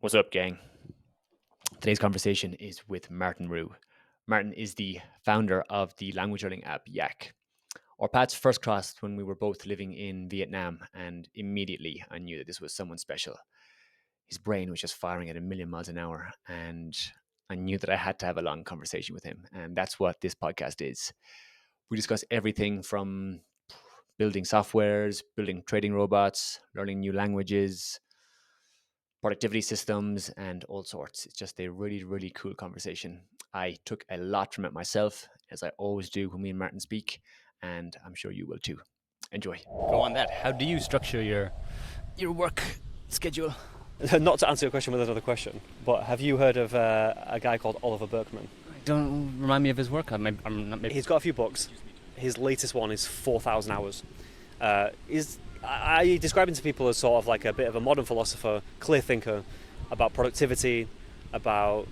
What's up, gang? Today's conversation is with Martin Rue. Martin is the founder of the language learning app YAKK. Our paths first crossed when we were both living in Vietnam, and immediately I knew that this was someone special. His brain was just firing at a million miles an hour, and I knew that I had to have a long conversation with him, and that's what this podcast is. We discuss everything from building softwares, building trading robots, learning new languages, productivity systems, and all sorts. It's just a really, really cool conversation. I took a lot from it myself, as I always do when me and Martin speak, and I'm sure you will too. Enjoy. Go on that. How do you structure your work schedule? Not to answer your question with another question, but have you heard of a guy called Oliver Burkeman? Don't remind me of his work. I'm not. He's got a few books. His latest one is 4,000 Hours. I describe him to people as sort of like a bit of a modern philosopher, clear thinker about productivity, about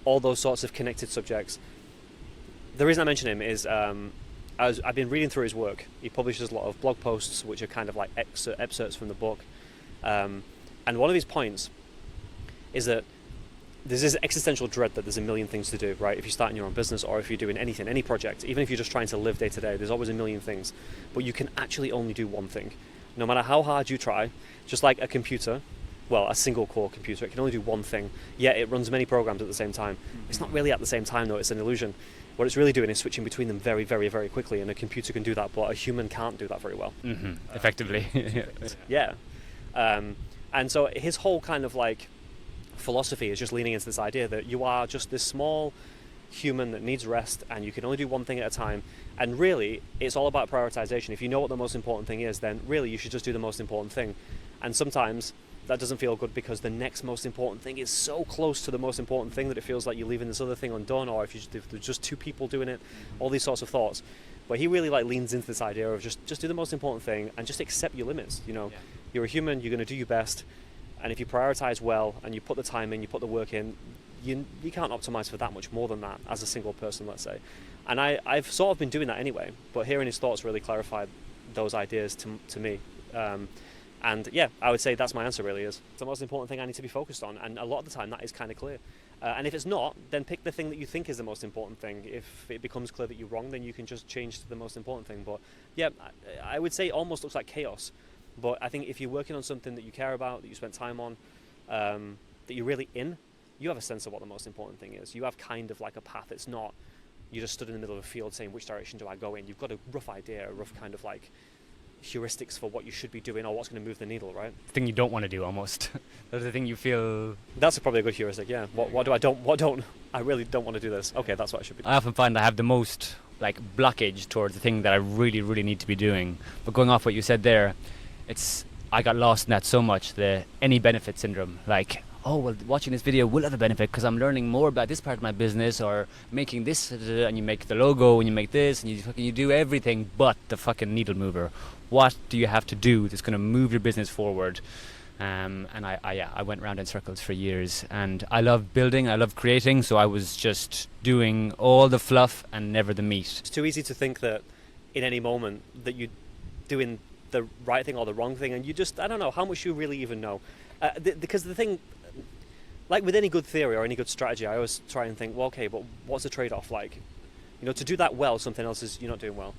all those sorts of connected subjects. The reason I mention him is I've been reading through his work. He publishes a lot of blog posts which are kind of like excerpts from the book. And one of his points is that there's this existential dread that there's a million things to do, right? If you're starting your own business or if you're doing anything, any project, even if you're just trying to live day to day, there's always a million things. But you can actually only do one thing. No matter how hard you try, just like a computer, well, a single core computer, it can only do one thing, yet it runs many programs at the same time. It's not really at the same time though, it's an illusion. What it's really doing is switching between them very, very, very quickly, and a computer can do that, but a human can't do that very well. Effectively. Yeah. And so his whole kind of like philosophy is just leaning into this idea that you are just this small human that needs rest, and you can only do one thing at a time. And really, it's all about prioritization. If you know what the most important thing is, then really you should just do the most important thing. And sometimes that doesn't feel good because the next most important thing is so close to the most important thing that it feels like you're leaving this other thing undone, or if there's just two people doing it, all these sorts of thoughts. But he really like leans into this idea of just do the most important thing and just accept your limits. You're a human, you're going to do your best, and if you prioritize well and you put the time in, you put the work in, you can't optimize for that much more than that as a single person, let's say. And I've sort of been doing that anyway, but hearing his thoughts really clarified those ideas to me. And yeah, I would say that's my answer really is. It's the most important thing I need to be focused on, and a lot of the time that is kind of clear. And if it's not, then pick the thing that you think is the most important thing. If it becomes clear that you're wrong, then you can just change to the most important thing. But yeah, I would say it almost looks like chaos. But I think if you're working on something that you care about, that you spend time on, that you're really in, you have a sense of what the most important thing is. You have kind of like a path. It's not you just stood in the middle of a field saying, which direction do I go in? You've got a rough idea, a rough kind of like heuristics for what you should be doing or what's going to move the needle, right? The thing you don't want to do, almost. That's the thing you feel. That's probably a good heuristic, yeah. What don't I really don't want to do this. Okay, that's what I should be doing. I often find I have the most like blockage towards the thing that I really, really need to be doing. But going off what you said there, I got lost in that so much, the any benefit syndrome. Like, oh, well, watching this video will have a benefit because I'm learning more about this part of my business, or making this, and you make the logo and you make this and you do everything but the fucking needle mover. What do you have to do that's going to move your business forward? And I went around in circles for years, and I love building, I love creating, so I was just doing all the fluff and never the meat. It's too easy to think that in any moment that you're doing the right thing or the wrong thing, and you just, I don't know how much you really even know. Because the thing, like with any good theory or any good strategy, I always try and think, well, okay, but what's the trade-off? Like, to do that well, something else is you're not doing well.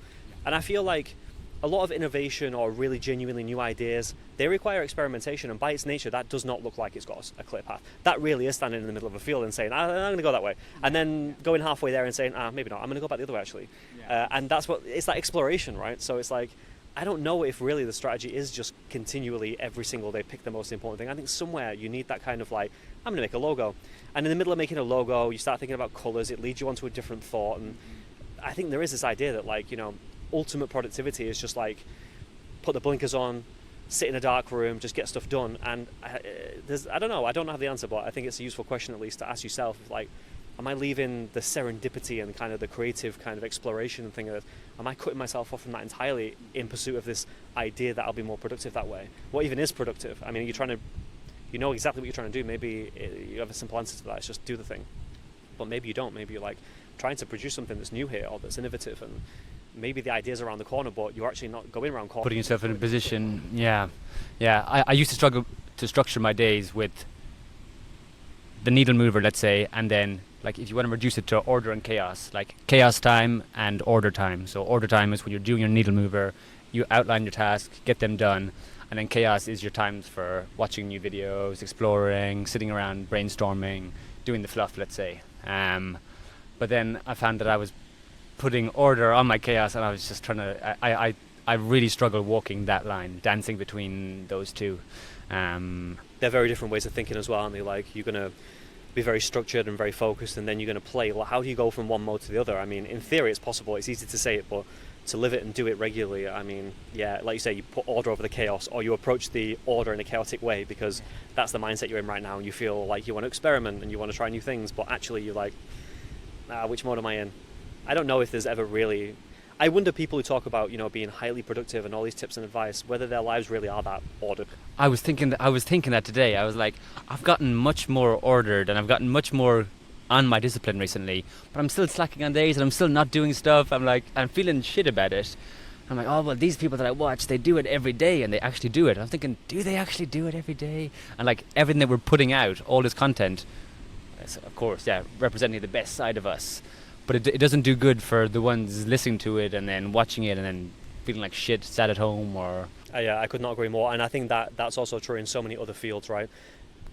And I feel like a lot of innovation or really genuinely new ideas, they require experimentation, and by its nature, that does not look like it's got a clear path. That really is standing in the middle of a field and saying, I'm going to go that way, and then going halfway there and saying, maybe not, I'm going to go back the other way actually. And that's it's that exploration, right? So it's like, I don't know if really the strategy is just continually every single day pick the most important thing. I think somewhere you need that kind of like, I'm going to make a logo. And in the middle of making a logo, you start thinking about colors, it leads you onto a different thought. And I think there is this idea that like, ultimate productivity is just like put the blinkers on, sit in a dark room, just get stuff done. And I don't know, I don't have the answer, but I think it's a useful question at least to ask yourself, like, am I leaving the serendipity and kind of the creative kind of exploration thing? Am I cutting myself off from that entirely in pursuit of this idea that I'll be more productive that way? What even is productive? I mean, you know exactly what you're trying to do. Maybe you have a simple answer to that. It's just do the thing. But maybe you don't. Maybe you're like trying to produce something that's new here or that's innovative, and maybe the idea's around the corner, but you're actually not going around corners. Putting yourself in a position, yeah. I used to struggle to structure my days with the needle mover, let's say, and then like if you want to reduce it to order and chaos, like chaos time and order time. So order time is when you're doing your needle mover, you outline your tasks, get them done, and then chaos is your times for watching new videos, exploring, sitting around, brainstorming, doing the fluff, let's say. But then I found that I was putting order on my chaos, and I was just trying to. I really struggled walking that line, dancing between those two. They're very different ways of thinking as well, aren't they? Like, you're going to be very structured and very focused, and then you're going to play. Well, how do you go from one mode to the other? I mean, in theory, it's possible. It's easy to say it, but to live it and do it regularly, I mean, yeah, like you say, you put order over the chaos, or you approach the order in a chaotic way, because that's the mindset you're in right now, and you feel like you want to experiment and you want to try new things, but actually you're like, which mode am I in? I don't know if there's ever really... I wonder, people who talk about, being highly productive and all these tips and advice, whether their lives really are that ordered. I was thinking that today. I was like, I've gotten much more ordered, and I've gotten much more on my discipline recently, but I'm still slacking on days, and I'm still not doing stuff. I'm feeling shit about it. I'm like, oh, well, these people that I watch, they do it every day, and they actually do it. I'm thinking, do they actually do it every day? And like everything that we're putting out, all this content, of course, yeah, representing the best side of us. But it doesn't do good for the ones listening to it and then watching it and then feeling like shit, sat at home or... Yeah, I could not agree more. And I think that's also true in so many other fields, right?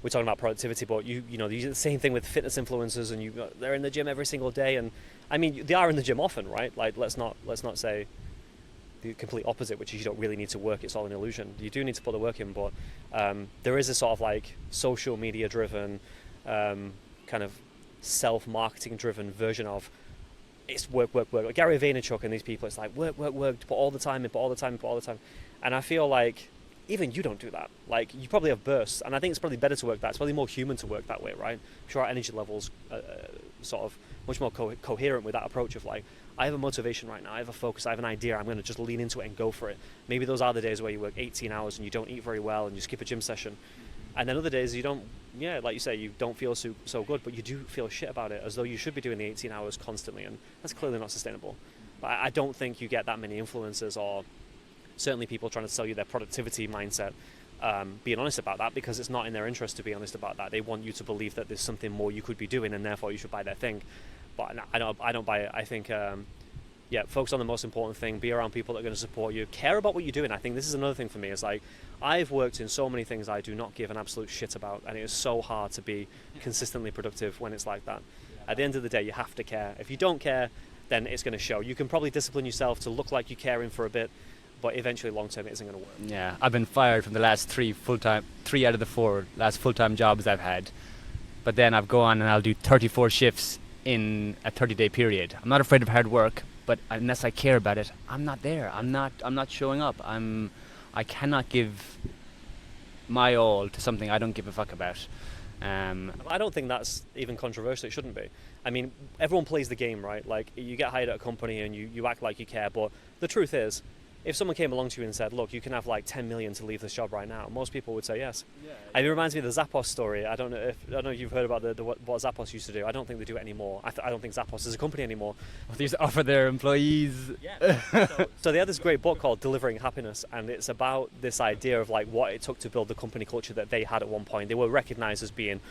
We're talking about productivity, but you do the same thing with fitness influencers, and they're in the gym every single day. And I mean, they are in the gym often, right? Like, let's not say the complete opposite, which is you don't really need to work. It's all an illusion. You do need to put the work in, but there is a sort of like social media driven, kind of self-marketing driven version of it's work. Like Gary Vaynerchuk and these people, it's like work, to put all the time in, and I feel like even you don't do that. Like, you probably have bursts, and I think it's probably better to work that. It's probably more human to work that way, right? I'm sure our energy levels sort of much more coherent with that approach of like, I have a motivation right now, I have a focus, I have an idea, I'm going to just lean into it and go for it. Maybe those are the days where you work 18 hours and you don't eat very well and you skip a gym session. And then other days you don't, like you say, you don't feel so good, but you do feel shit about it, as though you should be doing the 18 hours constantly, and that's clearly not sustainable. But I don't think you get that many influencers, or certainly people trying to sell you their productivity mindset, being honest about that, because it's not in their interest to be honest about that. They want you to believe that there's something more you could be doing, and therefore you should buy their thing. But I don't buy it. I think, focus on the most important thing, be around people that are going to support you, care about what you're doing. I think this is another thing for me, is like, I've worked in so many things I do not give an absolute shit about, and it is so hard to be consistently productive when it's like that. At the end of the day, you have to care. If you don't care, then it's going to show. You can probably discipline yourself to look like you're caring for a bit, but eventually long term it isn't going to work. Yeah, I've been fired from the last three out of the four last full-time jobs I've had, but then I've go on and I'll do 34 shifts in a 30-day period. I'm not afraid of hard work, but unless I care about it, I'm not there. I'm not showing up. I cannot give my all to something I don't give a fuck about. I don't think that's even controversial. It shouldn't be. I mean, everyone plays the game, right? Like, you get hired at a company and you act like you care, but the truth is, if someone came along to you and said, look, you can have like 10 million to leave this job right now, most people would say yes. Yeah. And it reminds me of the Zappos story. I don't know if you've heard about what Zappos used to do. I don't think they do it anymore. I don't think Zappos is a company anymore. They used to offer their employees. Yeah. So they had this great book called Delivering Happiness, and it's about this idea of like what it took to build the company culture that they had at one point. They were recognized as being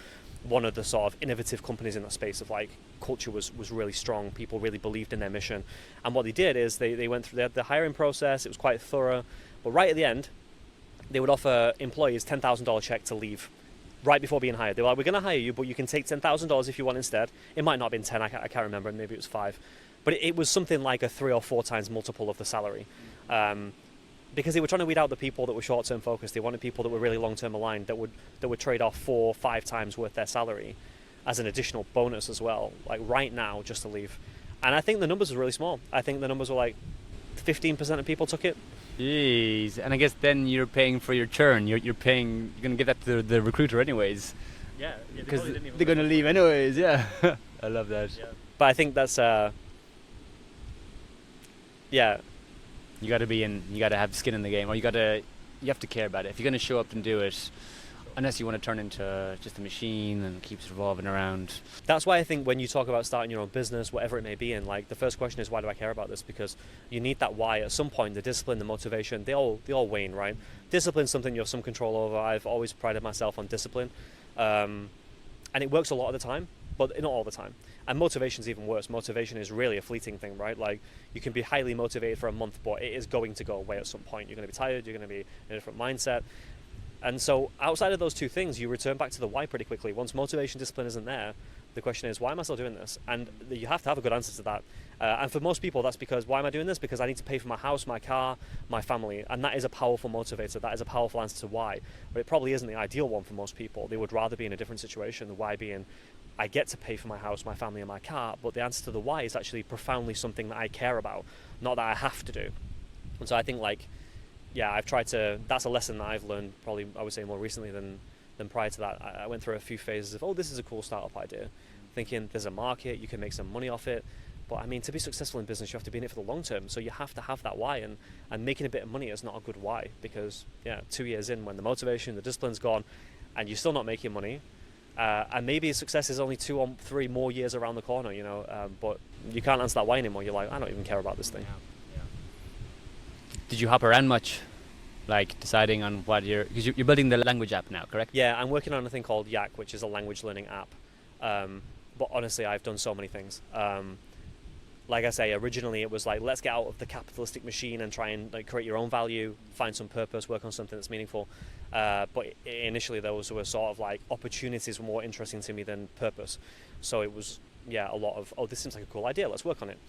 one of the sort of innovative companies in that space of like culture was really strong. People really believed in their mission. And what they did is they went through the hiring process. It was quite thorough. But right at the end, they would offer employees $10,000 check to leave right before being hired. They were like, we're going to hire you, but you can take $10,000 if you want instead. It might not have been 10, I can't remember, maybe it was 5. But it was something like a 3 or 4 times multiple of the salary. Because they were trying to weed out the people that were short-term focused. They wanted people that were really long-term aligned, that would trade off 4 or 5 times worth their salary as an additional bonus as well, like right now, just to leave. And I think the numbers were really small. I think the numbers were like 15% of people took it. Jeez, and I guess then you're paying for your churn. You're going to give that to the recruiter anyways. Yeah, because they're going to leave anyways. Yeah, I love that. Yeah. But I think that's You got to have skin in the game, or you have to care about it. If you're going to show up and do it, unless you want to turn into just a machine and keeps revolving around. That's why I think when you talk about starting your own business, whatever it may be, and like the first question is, why do I care about this? Because you need that why at some point. The discipline, the motivation, they all wane, right? Discipline's something you have some control over. I've always prided myself on discipline. and it works a lot of the time, but not all the time. And motivation's even worse. Motivation is really a fleeting thing, right? Like, you can be highly motivated for a month, but it is going to go away at some point. You're going to be tired, you're going to be in a different mindset. And so outside of those two things, you return back to the why pretty quickly. Once motivation, discipline isn't there, the question is, why am I still doing this? And you have to have a good answer to that. And for most people, that's because, why am I doing this? Because I need to pay for my house, my car, my family. And that is a powerful motivator. That is a powerful answer to why. But it probably isn't the ideal one for most people. They would rather be in a different situation. The why being, I get to pay for my house, my family, and my car. But the answer to the why is actually profoundly something that I care about, not that I have to do. And so I think, like, yeah, I've tried to, that's a lesson that I've learned probably, I would say, more recently than prior to that. I went through a few phases of, oh, this is a cool startup idea, thinking there's a market, you can make some money off it. But I mean, to be successful in business, you have to be in it for the long term. So you have to have that why, and making a bit of money is not a good why, because 2 years in, when the motivation, the discipline's gone, and you're still not making money, and maybe success is only 2 or 3 more years around the corner, but you can't answer that why anymore. You're like, I don't even care about this thing. Yeah. Did you hop around much, like deciding on what because you're building the language app now, correct? Yeah, I'm working on a thing called YAKK, which is a language learning app. But honestly, I've done so many things. Like I say, originally it was like, let's get out of the capitalistic machine and try and like create your own value, find some purpose, work on something that's meaningful. But initially those were sort of like, opportunities were more interesting to me than purpose. So it was, a lot of, oh, this seems like a cool idea, let's work on it.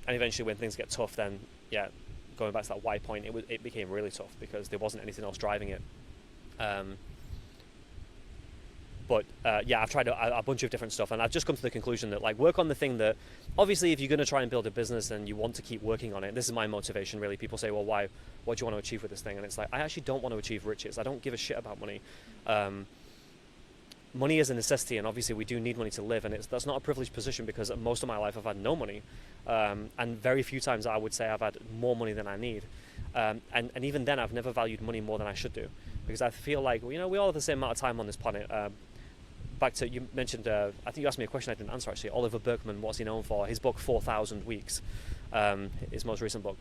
And eventually when things get tough, then going back to that why point, it became really tough because there wasn't anything else driving it. But I've tried a bunch of different stuff, and I've just come to the conclusion that, like, work on the thing that, obviously, if you're going to try and build a business and you want to keep working on it, this is my motivation, really. People say, well, why? What do you want to achieve with this thing? And it's like, I actually don't want to achieve riches. I don't give a shit about money. Money is a necessity, and obviously we do need money to live, and that's not a privileged position because most of my life I've had no money, and very few times I would say I've had more money than I need. And even then, I've never valued money more than I should do, because I feel like, we all have the same amount of time on this planet. Back to, you mentioned, I think you asked me a question I didn't answer actually. Oliver Berkman, what's he known for? His book 4,000 Weeks, his most recent book.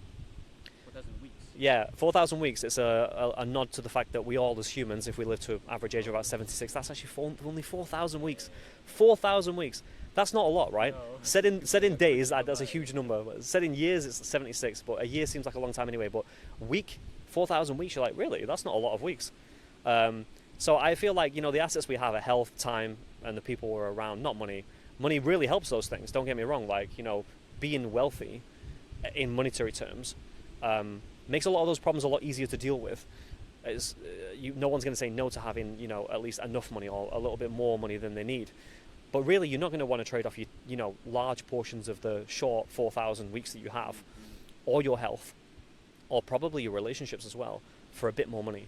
4,000 weeks. Yeah, 4,000 weeks. It's a nod to the fact that we all as humans, if we live to an average age of about 76, that's actually only 4,000 weeks. 4,000 weeks. That's not a lot, right? No. Said in days, that's a huge number. Said in years, it's 76, but a year seems like a long time anyway. But 4,000 weeks, you're like, really? That's not a lot of weeks. So I feel like, the assets we have are health, time, and the people we're around, not money. Money really helps those things, don't get me wrong. Like, being wealthy in monetary terms makes a lot of those problems a lot easier to deal with. No one's going to say no to having, at least enough money or a little bit more money than they need. But really, you're not going to want to trade off your, large portions of the short 4,000 weeks that you have, or your health, or probably your relationships as well, for a bit more money.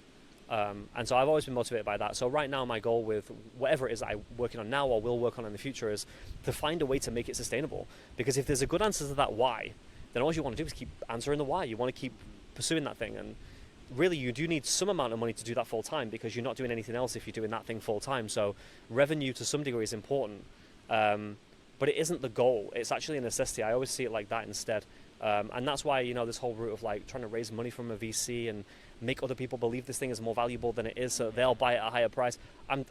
And so I've always been motivated by that. So right now my goal with whatever it is that I'm working on now or will work on in the future is to find a way to make it sustainable. Because if there's a good answer to that why, then all you want to do is keep answering the why. You want to keep pursuing that thing. And really you do need some amount of money to do that full time, because you're not doing anything else if you're doing that thing full time. So revenue to some degree is important. But it isn't the goal. It's actually a necessity. I always see it like that instead. And that's why, this whole route of like trying to raise money from a VC and make other people believe this thing is more valuable than it is, so they'll buy it at a higher price. I'm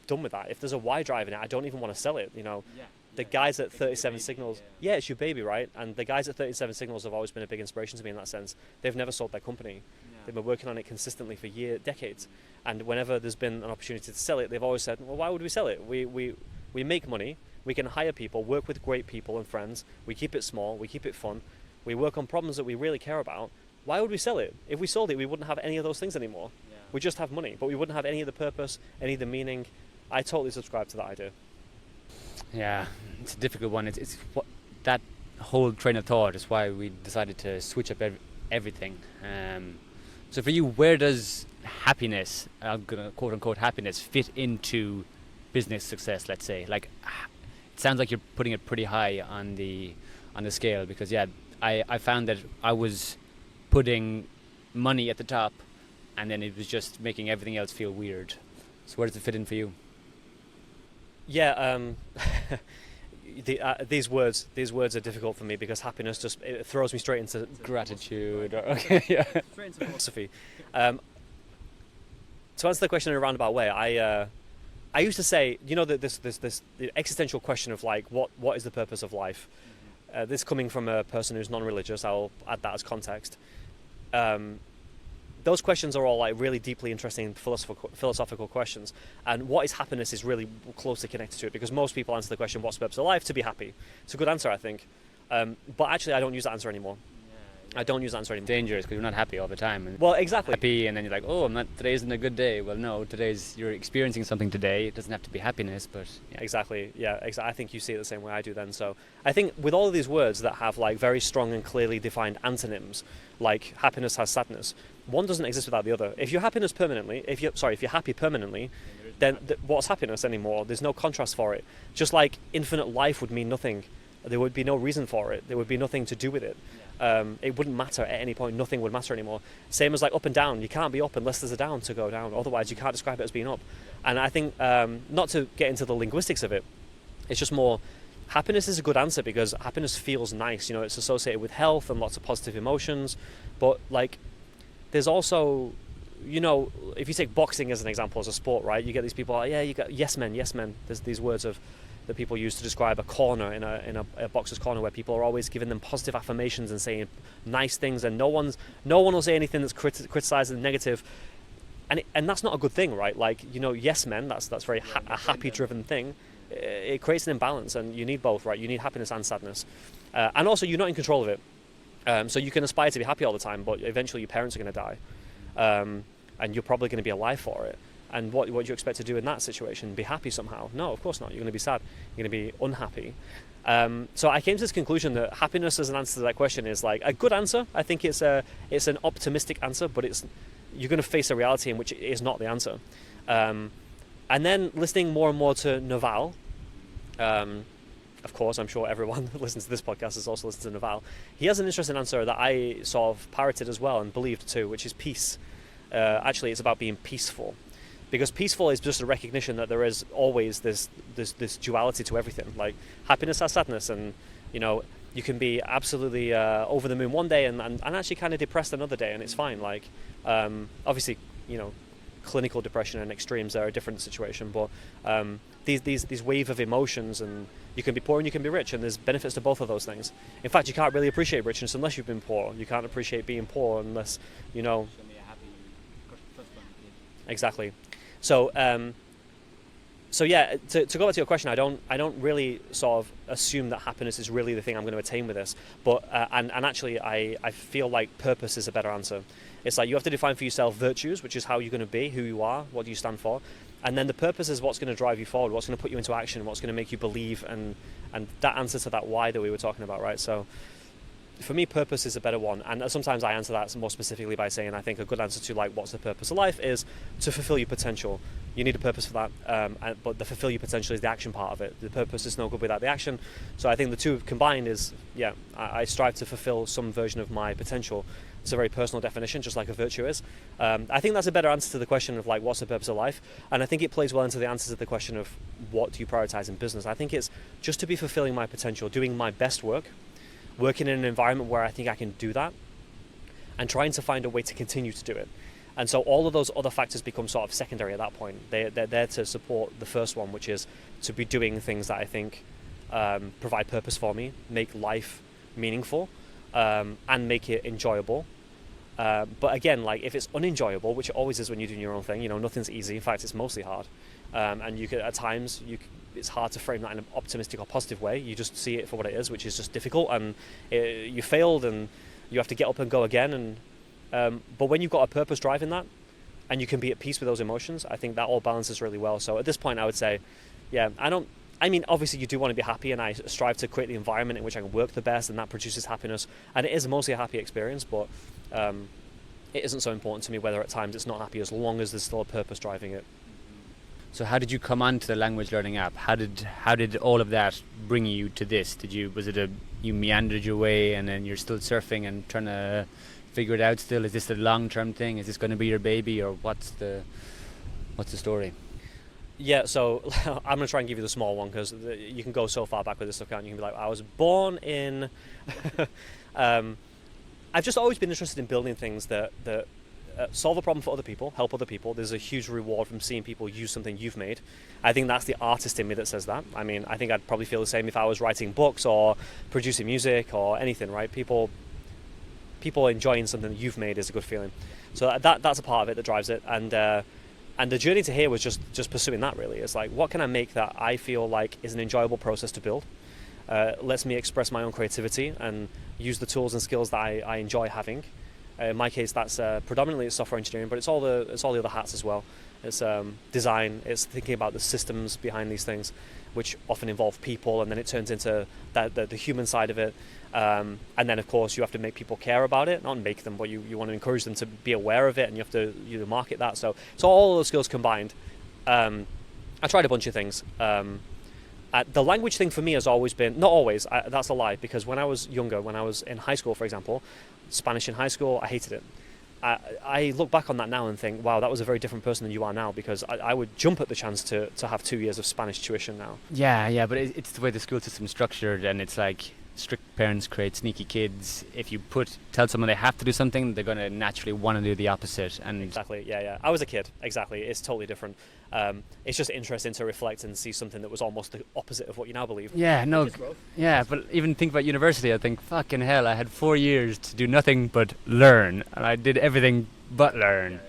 done with that. If there's a why driving it, I don't even want to sell it. The guys at 37 Signals, it's your baby, right? And the guys at 37 Signals have always been a big inspiration to me in that sense. They've never sold their company. They've been working on it consistently for decades. And whenever there's been an opportunity to sell it, they've always said, well, why would we sell it? We make money. We can hire people, work with great people and friends. We keep it small. We keep it fun. We work on problems that we really care about. Why would we sell it? If we sold it, we wouldn't have any of those things anymore. Yeah. We just have money, but we wouldn't have any of the purpose, any of the meaning. I totally subscribe to that idea. Yeah, it's a difficult one. It's what, that whole train of thought is why we decided to switch up everything. So for you, where does happiness, I'm gonna quote unquote happiness, fit into business success? Let's say, like, it sounds like you're putting it pretty high on the scale, because I found that I was putting money at the top, and then it was just making everything else feel weird. So where does it fit in for you? Yeah, these words are difficult for me, because happiness it throws me straight into gratitude. Okay, yeah. Philosophy. To answer the question in a roundabout way, I I used to say, that this the existential question of like, what is the purpose of life? This coming from a person who's non-religious, I'll add that as context. Those questions are all like really deeply interesting philosophical questions, and what is happiness is really closely connected to it, because most people answer the question, what's the purpose of life? To be happy. It's a good answer, I think, but actually I don't use that answer anymore. I don't use that answer anymore. Dangerous, because you're not happy all the time. And well, exactly. Happy, and then you're like, oh, today isn't a good day. Well, no, you're experiencing something today. It doesn't have to be happiness, but yeah. Exactly. Yeah. I think you see it the same way I do. Then, so I think with all of these words that have like very strong and clearly defined antonyms, like happiness has sadness, one doesn't exist without the other. If you're happy permanently, then what's happiness anymore? There's no contrast for it. Just like infinite life would mean nothing. There would be no reason for it. There would be nothing to do with it. It wouldn't matter at any point. Nothing would matter anymore. Same as like up and down. You can't be up unless there's a down to go down. Otherwise, you can't describe it as being up. And I think, not to get into the linguistics of it, it's just more, happiness is a good answer because happiness feels nice. It's associated with health and lots of positive emotions. But like, there's also, if you take boxing as an example, as a sport, right? You get these people, you got yes men. There's these words that people use to describe a corner in a boxer's corner, where people are always giving them positive affirmations and saying nice things, and no one will say anything that's criticized and negative, and that's not a good thing, right? Like, yes men, that's very a happy driven thing. It creates an imbalance, and you need both, right? You need happiness and sadness, and also you're not in control of it. So you can aspire to be happy all the time, but eventually your parents are going to die, and you're probably going to be alive for it. And what do you expect to do in that situation? Be happy somehow? No, of course not. You're going to be sad. You're going to be unhappy. So I came to this conclusion that happiness as an answer to that question is like a good answer. I think it's an optimistic answer, but you're going to face a reality in which it is not the answer. And then listening more and more to Naval, of course, I'm sure everyone that listens to this podcast has also listened to Naval. He has an interesting answer that I sort of parroted as well and believed too, which is peace. Actually, it's about being peaceful. Because peaceful is just a recognition that there is always this duality to everything. Like happiness has sadness, and you can be absolutely over the moon one day and actually kind of depressed another day, and it's fine. Like obviously, clinical depression and extremes are a different situation, but these wave of emotions, and you can be poor and you can be rich, and there's benefits to both of those things. In fact, you can't really appreciate richness unless you've been poor. You can't appreciate being poor unless Exactly. So, yeah. To go back to your question, I don't really sort of assume that happiness is really the thing I'm going to attain with this. But and actually, I feel like purpose is a better answer. It's like you have to define for yourself virtues, which is how you're going to be, who you are, what do you stand for, and then the purpose is what's going to drive you forward, what's going to put you into action, what's going to make you believe, and that answer to that why that we were talking about, right? So. For me, purpose is a better one, and sometimes I answer that more specifically by saying I think a good answer to like what's the purpose of life is to fulfill your potential. You need a purpose for that, but the fulfill your potential is the action part of it. The purpose is no good without the action. So I think the two combined is, I strive to fulfill some version of my potential. It's a very personal definition, just like a virtue is. I think that's a better answer to the question of like what's the purpose of life, and I think it plays well into the answer to the question of what do you prioritize in business. I think it's just to be fulfilling my potential, doing my best work, working in an environment where I think I can do that, and trying to find a way to continue to do it. And so all of those other factors become sort of secondary at that point. They're there to support the first one, which is to be doing things that I think provide purpose for me, make life meaningful, and make it enjoyable. But again, like if it's unenjoyable, which it always is when you're doing your own thing, nothing's easy. In fact, it's mostly hard. And you could, at times, it's hard to frame that in an optimistic or positive way. You just see it for what it is, which is just difficult, and you failed, and you have to get up and go again. And but when you've got a purpose driving that, and you can be at peace with those emotions, I think that all balances really well. So at this point, I would say, obviously you do want to be happy, and I strive to create the environment in which I can work the best, and that produces happiness, and it is mostly a happy experience, but it isn't so important to me whether at times it's not happy, as long as there's still a purpose driving it. So how did you come onto the language learning app? How did all of that bring you to this? Was it you meandered your way and then you're still surfing and trying to figure it out still? Is this a long-term thing? Is this going to be your baby, or what's the story? Yeah, so I'm going to try and give you the small one, because you can go so far back with this stuff, can't you? You can be like, I was born in... I've just always been interested in building things that solve a problem for other people, help other people. There's a huge reward from seeing people use something you've made. I think that's the artist in me that says that. I mean, I think I'd probably feel the same if I was writing books or producing music or anything, right? People enjoying something that you've made is a good feeling. So that's a part of it that drives it. And the journey to here was just pursuing that, really. It's like, what can I make that I feel like is an enjoyable process to build? Lets me express my own creativity and use the tools and skills that I enjoy having. In my case, that's predominantly it's software engineering, but it's all the other hats as well. It's design. It's thinking about the systems behind these things, which often involve people, and then it turns into the human side of it. And then, of course, you have to make people care about it. Not make them, but you want to encourage them to be aware of it, and you have to market that. So all those skills combined. I tried a bunch of things. The language thing for me has always been, not always, that's a lie, because when I was younger, when I was in high school, for example, Spanish in high school, I hated it. I look back on that now and think, wow, that was a very different person than you are now, because I would jump at the chance to have 2 years of Spanish tuition now. Yeah, but it's the way the school system's structured, and it's like strict parents create sneaky kids. If you tell someone they have to do something, they're going to naturally want to do the opposite. And exactly, yeah. I was a kid, exactly. It's totally different. It's just interesting to reflect and see something that was almost the opposite of what you now believe. Yeah, but even think about university, I think, fucking hell, I had 4 years to do nothing but learn, and I did everything but learn.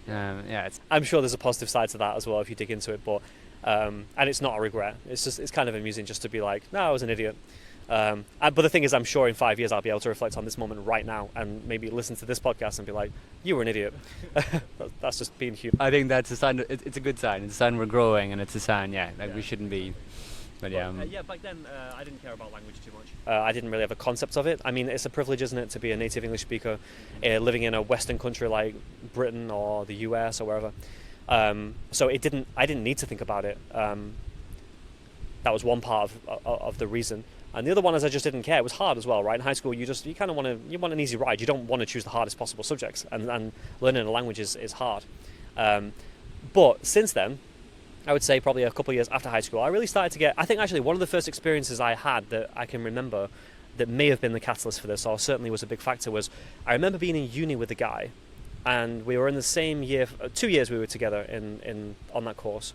I'm sure there's a positive side to that as well if you dig into it, but and it's not a regret. It's kind of amusing just to be like, no, I was an idiot. But the thing is, I'm sure in 5 years I'll be able to reflect on this moment right now and maybe listen to this podcast and be like, you were an idiot. That's just being human. I think that's a sign. It's a good sign. It's a sign we're growing, and it's a sign, we shouldn't be. But back then I didn't care about language too much. I didn't really have a concept of it. I mean, it's a privilege, isn't it, to be a native English speaker living in a Western country like Britain or the US or wherever. So I didn't need to think about it. That was one part of the reason. And the other one is I just didn't care. It was hard as well, right? In high school, you kind of want an easy ride. You don't want to choose the hardest possible subjects, and learning a language is hard. But since then, I would say probably a couple of years after high school, I really started to get. I think actually one of the first experiences I had that I can remember that may have been the catalyst for this, or certainly was a big factor, was I remember being in uni with a guy, and we were in the same year. 2 years we were together on that course.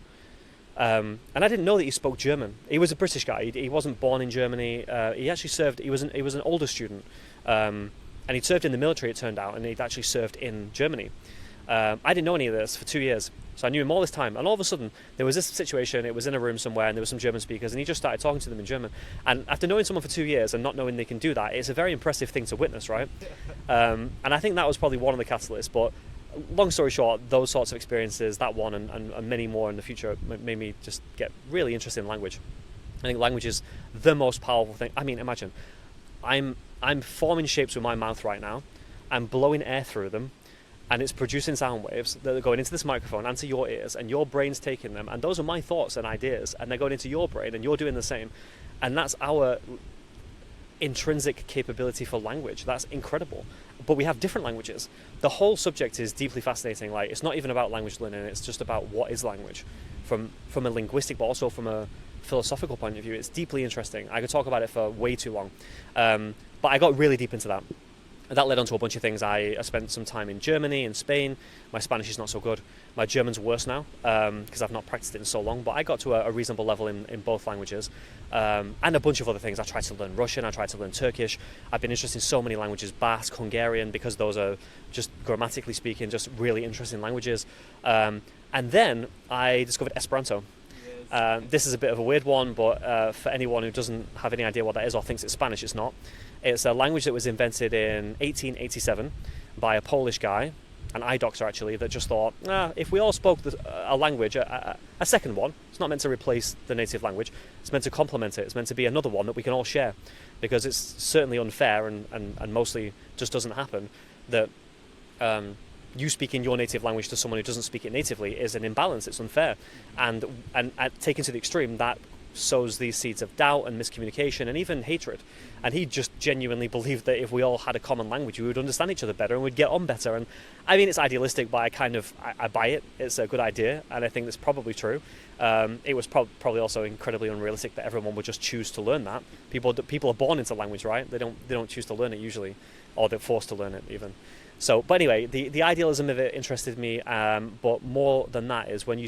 And I didn't know that he spoke German. He was a British guy. He wasn't born in Germany. He actually served. He was an older student, and he'd served in the military. It turned out, and he'd actually served in Germany. I didn't know any of this for 2 years, so I knew him all this time. And all of a sudden, there was this situation. It was in a room somewhere, and there were some German speakers, and he just started talking to them in German. And after knowing someone for 2 years and not knowing they can do that, it's a very impressive thing to witness, right? And I think that was probably one of the catalysts. But long story short, those sorts of experiences, that one and many more in the future, made me just get really interested in language. I think language is the most powerful thing. I mean, imagine, I'm forming shapes with my mouth right now. I'm blowing air through them, and it's producing sound waves that are going into this microphone and to your ears, and your brain's taking them, and those are my thoughts and ideas, and they're going into your brain, and you're doing the same. And that's our intrinsic capability for language. That's incredible. But we have different languages. The whole subject is deeply fascinating. Like, it's not even about language learning, it's just about what is language from a linguistic but also from a philosophical point of view. It's deeply interesting. I could talk about it for way too long. But I got really deep into that. And that led on to a bunch of things. I spent some time in Germany and Spain. My Spanish is not so good. My German's worse now because I've not practiced it in so long. But I got to a reasonable level in both languages. And a bunch of other things. I tried to learn Russian. I tried to learn Turkish. I've been interested in so many languages. Basque, Hungarian, because those are just grammatically speaking, just really interesting languages. And then I discovered Esperanto. This is a bit of a weird one, but for anyone who doesn't have any idea what that is or thinks it's Spanish, it's not. It's a language that was invented in 1887 by a Polish guy, an eye doctor actually, that just thought, if we all spoke a language, a second one, it's not meant to replace the native language, it's meant to complement it, it's meant to be another one that we can all share, because it's certainly unfair and mostly just doesn't happen that you speaking your native language to someone who doesn't speak it natively is an imbalance. It's unfair, and taken to the extreme, that sows these seeds of doubt and miscommunication and even hatred. And he just genuinely believed that if we all had a common language, we would understand each other better and we'd get on better. And I mean, it's idealistic, but I buy it. It's a good idea, and I think it's probably true. It was probably also incredibly unrealistic that everyone would just choose to learn that. People are born into language, right? They don't choose to learn it usually, or they're forced to learn it even. So, but anyway, the idealism of it interested me. But more than that is when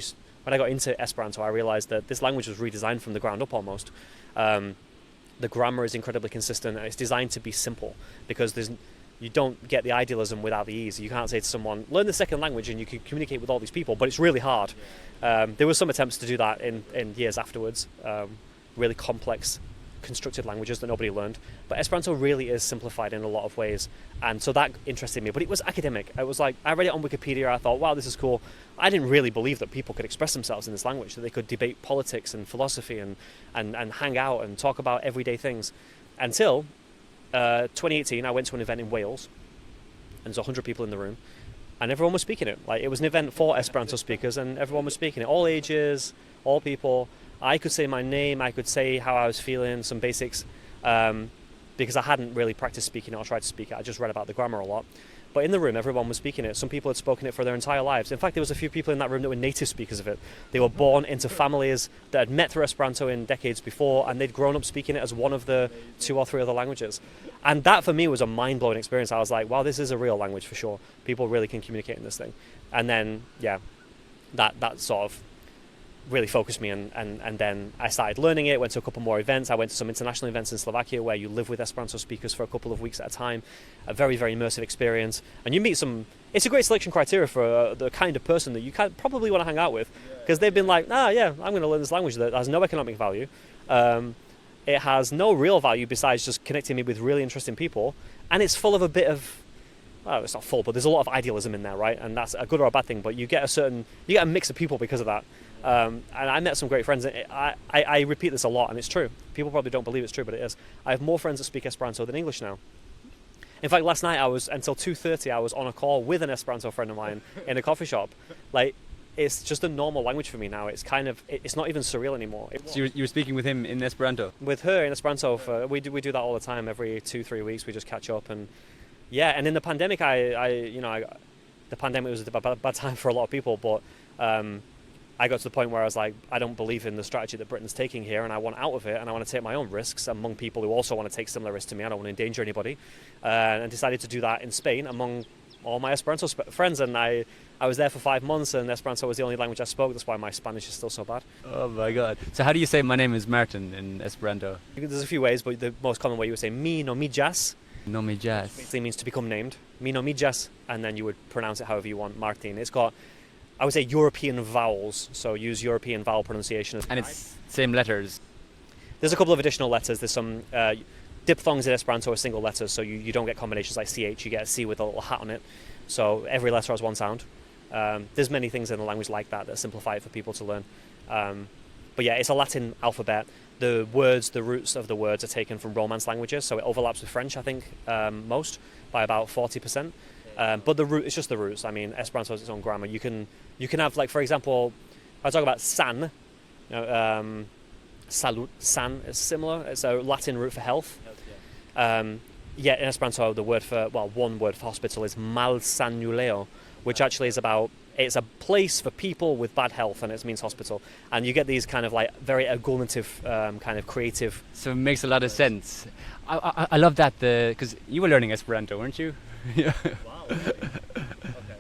I got into Esperanto, I realized that this language was redesigned from the ground up almost. The grammar is incredibly consistent, and it's designed to be simple because you don't get the idealism without the ease. You can't say to someone, learn the second language and you can communicate with all these people, but it's really hard. There were some attempts to do that in years afterwards, really complex constructed languages that nobody learned, but Esperanto really is simplified in a lot of ways, and so that interested me. But it was academic. It was like, I read it on Wikipedia, I thought, wow, this is cool. I didn't really believe that people could express themselves in this language, that they could debate politics and philosophy and hang out and talk about everyday things, until 2018 I went to an event in Wales, and there's 100 people in the room, and everyone was speaking it. Like, it was an event for Esperanto speakers, and everyone was speaking it, all ages, all people. I could say my name, I could say how I was feeling, some basics, because I hadn't really practiced speaking it or tried to speak it. I just read about the grammar a lot. But in the room, everyone was speaking it. Some people had spoken it for their entire lives. In fact, there was a few people in that room that were native speakers of it. They were born into families that had met through Esperanto in decades before, and they'd grown up speaking it as one of the 2 or 3 other languages. And that, for me, was a mind-blowing experience. I was like, wow, this is a real language for sure. People really can communicate in this thing. And then, yeah, that sort of really focused me, and then I started learning it, went to a couple more events. I went to some international events in Slovakia where you live with Esperanto speakers for a couple of weeks at a time. A very, very immersive experience, and you meet it's a great selection criteria for the kind of person that you probably want to hang out with, because they've been like, yeah, I'm going to learn this language that has no economic value. It has no real value besides just connecting me with really interesting people, and it's full of a bit of, well, it's not full, but there's a lot of idealism in there, right? And that's a good or a bad thing, but you get a mix of people because of that. And I met some great friends. I repeat this a lot, and it's true. People probably don't believe it's true, but it is. I have more friends that speak Esperanto than English now. In fact, last night until 2:30, I was on a call with an Esperanto friend of mine in a coffee shop. Like, it's just a normal language for me now. It's it's not even surreal anymore. So you were speaking with him in Esperanto? With her in Esperanto. We do that all the time. Every 2-3 weeks, we just catch up. And yeah, and in the pandemic, the pandemic was a bad time for a lot of people, but I got to the point where I was like, I don't believe in the strategy that Britain's taking here, and I want out of it, and I want to take my own risks among people who also want to take similar risks to me. I don't want to endanger anybody, and decided to do that in Spain among all my Esperanto friends. And I was there for 5 months, and Esperanto was the only language I spoke. That's why my Spanish is still so bad. Oh my god. So how do you say my name is Martin in Esperanto? There's a few ways, but the most common way you would say mi no millas. No millas. Basically means to become named. Mi no millas, and then you would pronounce it however you want, Martin. It's got, I would say, European vowels, so use European vowel pronunciation. And it's same letters? There's a couple of additional letters. There's some diphthongs in Esperanto are single letters, so you don't get combinations like CH, you get a C with a little hat on it. So every letter has one sound. There's many things in the language like that simplify it for people to learn. But yeah, it's a Latin alphabet. The roots of the words are taken from Romance languages, so it overlaps with French, I think, most, by about 40%. But the root is just the roots. I mean, Esperanto has its own grammar. You can have, like, for example, I talk about san. Salut, san is similar. It's a Latin root for health. Yeah, in Esperanto, one word for hospital is malsanuleo, which actually is it's a place for people with bad health, and it means hospital. And you get these kind of like very argumentative, kind of creative. So it makes a lot of sense. I love that, because you were learning Esperanto, weren't you? Yeah. Wow.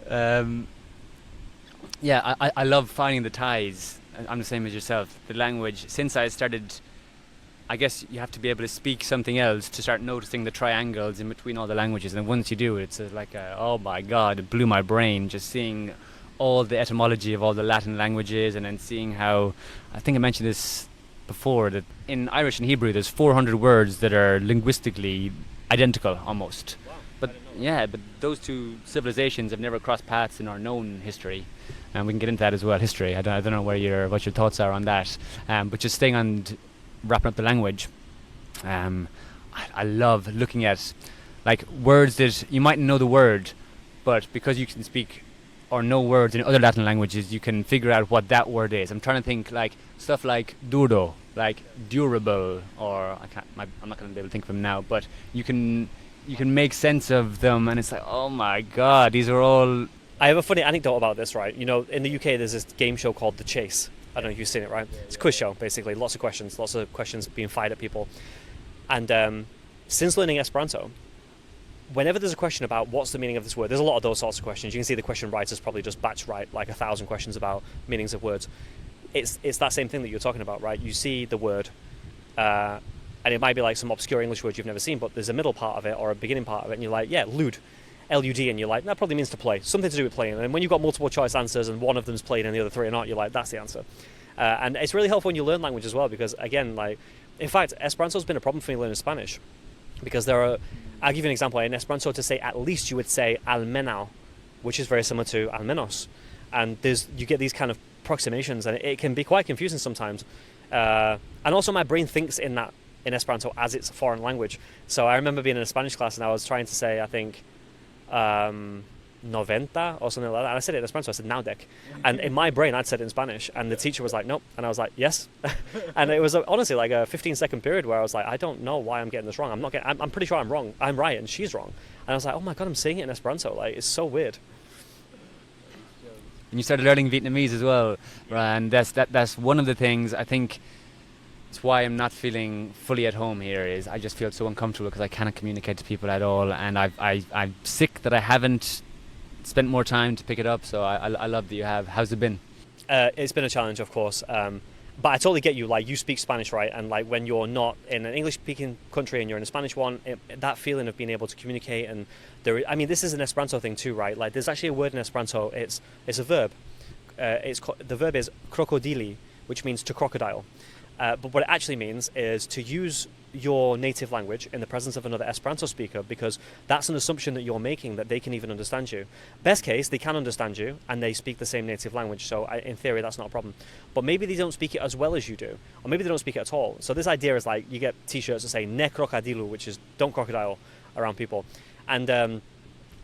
Okay. Yeah, I love finding the ties. I'm the same as yourself. The language, since I started, I guess you have to be able to speak something else to start noticing the triangles in between all the languages. And once you do, it's oh my God, it blew my brain just seeing all the etymology of all the Latin languages, and then seeing how, I think I mentioned this before, that in Irish and Hebrew there's 400 words that are linguistically identical almost. Wow. But yeah, but those two civilizations have never crossed paths in our known history, and we can get into that as well. History. I don't know what your thoughts are on that. But just staying on wrapping up the language. I love looking at like words that you might know the word, but because you can speak or know words in other Latin languages, you can figure out what that word is. I'm trying to think like stuff like duro, like durable, or I'm not going to be able to think of them now, but you can make sense of them, and it's like, oh my God, these are all. I have a funny anecdote about this, right? You know, in the UK there's this game show called The Chase. I don't know if you've seen it, right? It's a quiz show, basically. Lots of questions being fired at people. And since learning Esperanto, whenever there's a question about what's the meaning of this word, there's a lot of those sorts of questions. You can see the question writers probably just batch write like 1,000 questions about meanings of words. It's that same thing that you're talking about, right? You see the word, and it might be like some obscure English word you've never seen, but there's a middle part of it or a beginning part of it, and you're like, yeah, lewd, L-U-D, and you're like, that probably means to play, something to do with playing. And when you've got multiple choice answers and one of them's played and the other three are not, you're like, that's the answer. And it's really helpful when you learn language as well, because again, like, in fact, Esperanto's been a problem for me learning Spanish, because I'll give you an example. In Esperanto, to say at least, you would say almenau, which is very similar to al menos. And you get these kind of approximations, and it can be quite confusing sometimes. And also my brain thinks in Esperanto as it's a foreign language. So I remember being in a Spanish class and I was trying to say, I think, 90 or something like that. And I said it in Esperanto, I said naudek. And in my brain, I'd said it in Spanish. And the teacher was like, nope. And I was like, yes. And it was honestly like a 15-second period where I was like, I don't know why I'm getting this wrong. I'm pretty sure I'm wrong. I'm right and she's wrong. And I was like, oh my God, I'm saying it in Esperanto. Like, it's so weird. And you started learning Vietnamese as well, and that's one of the things I think. It's why I'm not feeling fully at home here. Is I just feel so uncomfortable because I cannot communicate to people at all, and I'm sick that I haven't spent more time to pick it up. So I love that you have. How's it been? It's been a challenge, of course. But I totally get you. Like, you speak Spanish, right? And like when you're not in an English-speaking country and you're in a Spanish one, that feeling of being able to communicate, and this is an Esperanto thing too, right? Like, there's actually a word in Esperanto. It's a verb. The verb is krokodili, which means to crocodile. But what it actually means is to use your native language in the presence of another Esperanto speaker, because that's an assumption that you're making that they can even understand you. Best case, they can understand you and they speak the same native language, so in theory that's not a problem. But maybe they don't speak it as well as you do, or maybe they don't speak it at all. So this idea is like, you get t-shirts that say ne crocodilu, which is don't crocodile, around people. And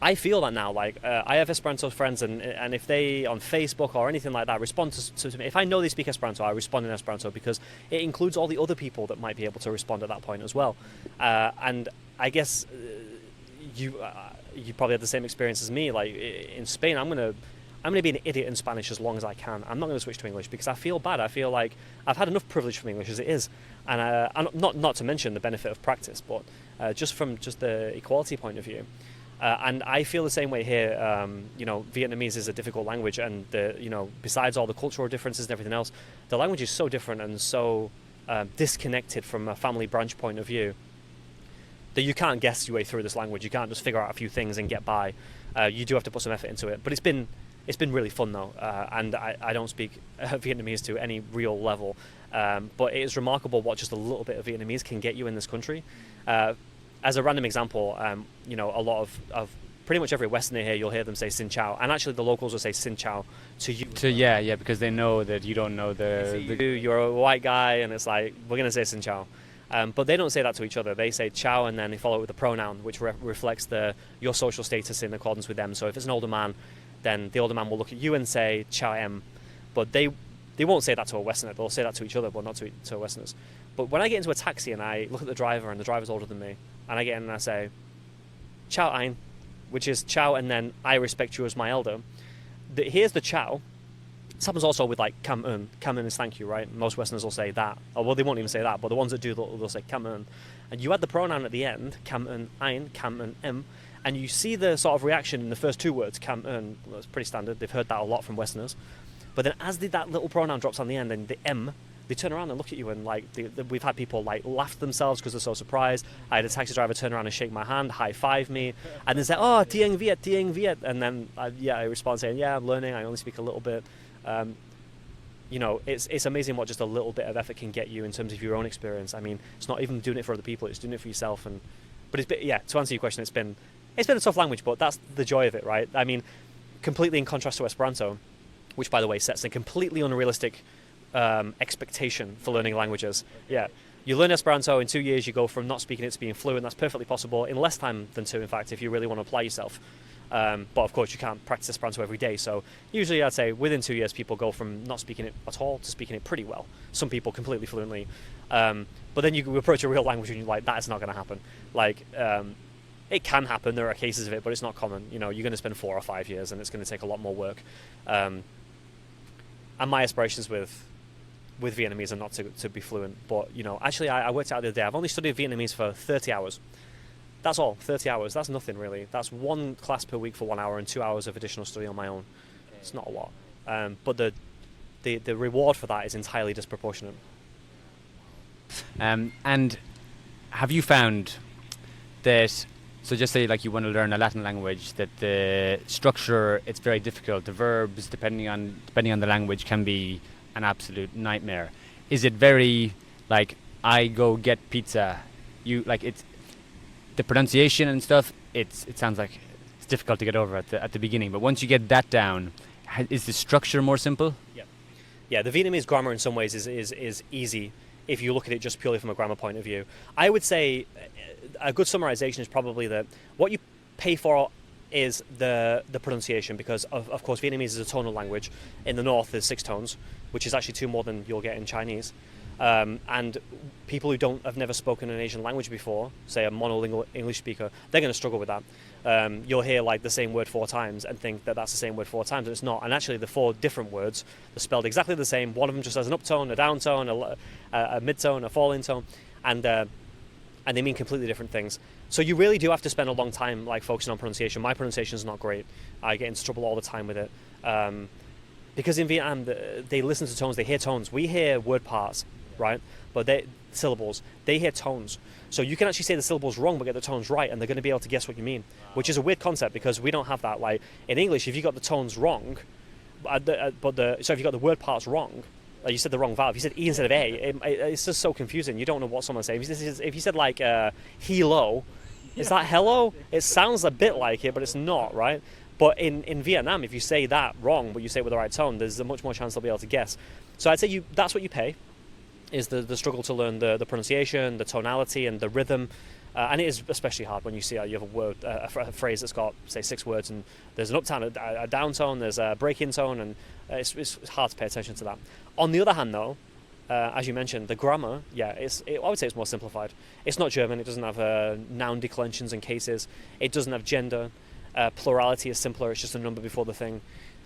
I feel that now. Like, I have Esperanto friends, and if they on Facebook or anything like that respond to me, if I know they speak Esperanto, I respond in Esperanto, because it includes all the other people that might be able to respond at that point as well. And I guess you probably had the same experience as me. Like, in Spain, I'm gonna be an idiot in Spanish as long as I can. I'm not going to switch to English because I feel bad. I feel like I've had enough privilege from English as it is, and not to mention the benefit of practice, but just from the equality point of view. And I feel the same way here. Vietnamese is a difficult language, and besides all the cultural differences and everything else, the language is so different and so disconnected from a family branch point of view that you can't guess your way through this language. You can't just figure out a few things and get by. You do have to put some effort into it. But it's been really fun though, and I don't speak Vietnamese to any real level. But it is remarkable what just a little bit of Vietnamese can get you in this country. As a random example, a lot of pretty much every Westerner here, you'll hear them say "Xin Chao," and actually the locals will say "Xin Chao" to you. Yeah, because they know that you don't know you're a white guy, and it's like, we're gonna say "Xin Chao," but they don't say that to each other. They say "Chao" and then they follow it with a pronoun which reflects your social status in accordance with them. So if it's an older man, then the older man will look at you and say "Chao em," but they won't say that to a Westerner. They'll say that to each other, but not to Westerners. But when I get into a taxi and I look at the driver, and the driver's older than me, and I get in and I say "Chao ein," which is ciao, and then I respect you as my elder. Here's the ciao. This happens also with like kam un. Kam un is thank you, right? Most Westerners will say that. Or, well, they won't even say that, but the ones that do, they'll say kam un. And you add the pronoun at the end, kam un ein, kam un em, and you see the sort of reaction in the first two words, kam un. Well, that's pretty standard. They've heard that a lot from Westerners. But then as that little pronoun drops on the end, and the em, they turn around and look at you, and like we've had people like laugh themselves because they're so surprised. I had a taxi driver turn around and shake my hand, high five me, and then say, "Oh, tieng viet," and then I respond saying, "Yeah, I'm learning. I only speak a little bit." It's amazing what just a little bit of effort can get you in terms of your own experience. I mean, it's not even doing it for other people; it's doing it for yourself. To answer your question, it's been a tough language, but that's the joy of it, right? I mean, completely in contrast to Esperanto, which, by the way, sets a completely unrealistic expectation for learning languages. Yeah, you learn Esperanto in 2 years, you go from not speaking it to being fluent. That's perfectly possible in less time than 2, in fact, if you really want to apply yourself. But of course, you can't practice Esperanto every day. So usually, I'd say within 2 years, people go from not speaking it at all to speaking it pretty well. Some people completely fluently. But then you approach a real language and you're like, that's not going to happen. Like, it can happen. There are cases of it, but it's not common. You're going to spend 4 or 5 years, and it's going to take a lot more work. And my aspirations with Vietnamese are not to be fluent, but actually I worked out the other day. I've only studied Vietnamese for 30 hours, That's all. 30 hours. That's nothing really. That's one class per week for 1 hour and 2 hours of additional study on my own. It's not a lot. But the reward for that is entirely disproportionate. And have you found that, so just say like you want to learn a Latin language, that the structure, it's very difficult. The verbs, depending on the language, can be an absolute nightmare. Is it very like, I go get pizza, you like, it's the pronunciation and stuff, it sounds like it's difficult to get over at the beginning, but once you get that down, is the structure more simple? Yeah, the Vietnamese grammar in some ways is easy if you look at it just purely from a grammar point of view. I would say a good summarization is probably that what you pay for is the pronunciation, because of course Vietnamese is a tonal language. In the north there's 6 tones, which is actually 2 more than you'll get in Chinese. And people who have never spoken an Asian language before, say a monolingual English speaker, they're going to struggle with that. You'll hear like the same word 4 times and think that that's the same word 4 times, and it's not. And actually the 4 different words are spelled exactly the same. One of them just has an uptone, a downtone, a midtone, a falling tone, and they mean completely different things. So you really do have to spend a long time like focusing on pronunciation. My pronunciation is not great. I get into trouble all the time with it. Because in Vietnam, they listen to tones, they hear tones. We hear word parts, right? But syllables, they hear tones. So you can actually say the syllables wrong but get the tones right, and they're going to be able to guess what you mean, which is a weird concept because we don't have that. Like in English, if you got the tones wrong, so if you got the word parts wrong, you said the wrong vowel. If you said E instead of A, it's just so confusing. You don't know what someone's saying. If you said like hello, is that hello? It sounds a bit like it, but it's not, right? But in Vietnam, if you say that wrong, but you say it with the right tone, there's a much more chance they'll be able to guess. So I'd say that's what you pay, is the struggle to learn the pronunciation, the tonality, and the rhythm. And it is especially hard when you see you have a word, a phrase that's got, say, 6 words, and there's an uptone, a downtone, there's a break-in tone, and it's hard to pay attention to that. On the other hand, though, as you mentioned, the grammar, I would say it's more simplified. It's not German. It doesn't have noun declensions and cases. It doesn't have gender. Plurality is simpler. It's just a number before the thing.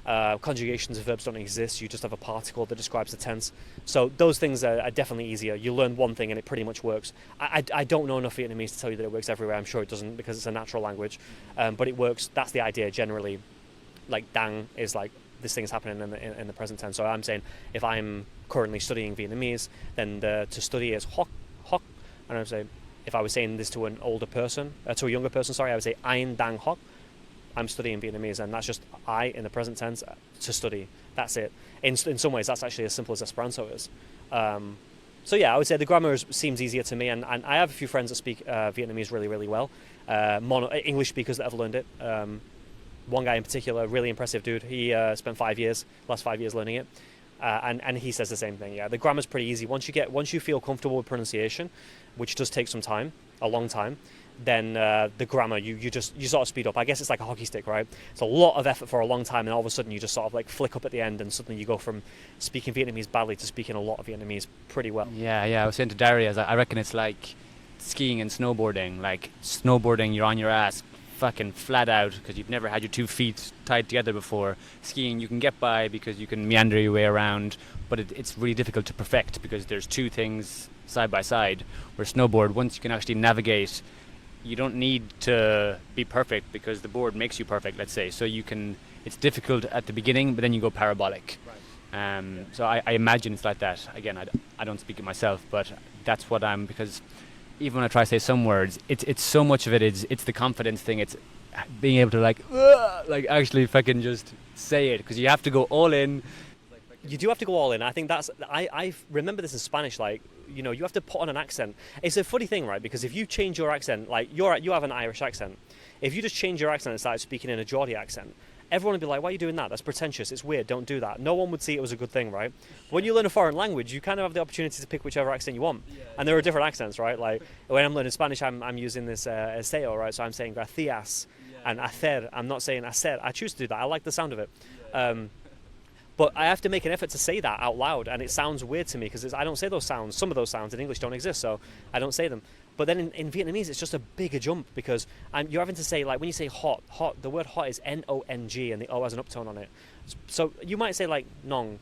Conjugations of verbs don't exist. You just have a particle that describes the tense. So those things are definitely easier. You learn one thing and it pretty much works. I don't know enough Vietnamese to tell you that it works everywhere. I'm sure it doesn't because it's a natural language. But it works. That's the idea generally. Like dang is like this thing is happening in the present tense. So I'm saying if I'm currently studying Vietnamese, then to study is hoc, hoc. And I would say, if I was saying this to an older person, to a younger person, sorry, I would say ein dang hoc. I'm studying Vietnamese, and that's just I in the present tense to study. That's it. In some ways, that's actually as simple as Esperanto is. So yeah, I would say the grammar seems easier to me, and I have a few friends that speak Vietnamese really, really well. English speakers that have learned it. One guy in particular, really impressive dude. He spent last 5 years learning it, and he says the same thing. Yeah, the grammar's pretty easy. Once you feel comfortable with pronunciation, which does take some time, a long time, then the grammar you sort of speed up. I guess it's like a hockey stick, right? It's a lot of effort for a long time, and all of a sudden you just sort of like flick up at the end, and suddenly you go from speaking Vietnamese badly to speaking a lot of Vietnamese pretty well. Yeah. I was saying to Darius, I reckon it's like skiing and snowboarding. Like snowboarding, you're on your ass fucking flat out because you've never had your 2 feet tied together before. Skiing, you can get by because you can meander your way around, but it's really difficult to perfect because there's 2 things side by side. Where snowboard, once you can actually navigate, you don't need to be perfect because the board makes you perfect, let's say. So it's difficult at the beginning, but then you go parabolic. Right. So I imagine it's like that. Again, I don't speak it myself, but that's what because even when I try to say some words, it's so much of it it's the confidence thing. It's being able to like actually fucking just say it, because you have to go all in. You do have to go all in. I think I remember this in Spanish, like, you know, you have to put on an accent. It's a funny thing, right? Because if you change your accent, like you have an Irish accent. If you just change your accent and start speaking in a Geordie accent, everyone would be like, why are you doing that? That's pretentious. It's weird. Don't do that. No one would see it was a good thing, right? When you learn a foreign language, you kind of have the opportunity to pick whichever accent you want. And there are different accents, right? Like when I'm learning Spanish, I'm using this esteo, right? So I'm saying gracias and hacer. I'm not saying hacer. I choose to do that. I like the sound of it. But I have to make an effort to say that out loud, and it sounds weird to me because I don't say those sounds. Some of those sounds in English don't exist, so I don't say them. But then in Vietnamese, it's just a bigger jump because you're having to say, like, when you say hot, the word hot is N-O-N-G, and the O has an uptone on it. So you might say, like, nong,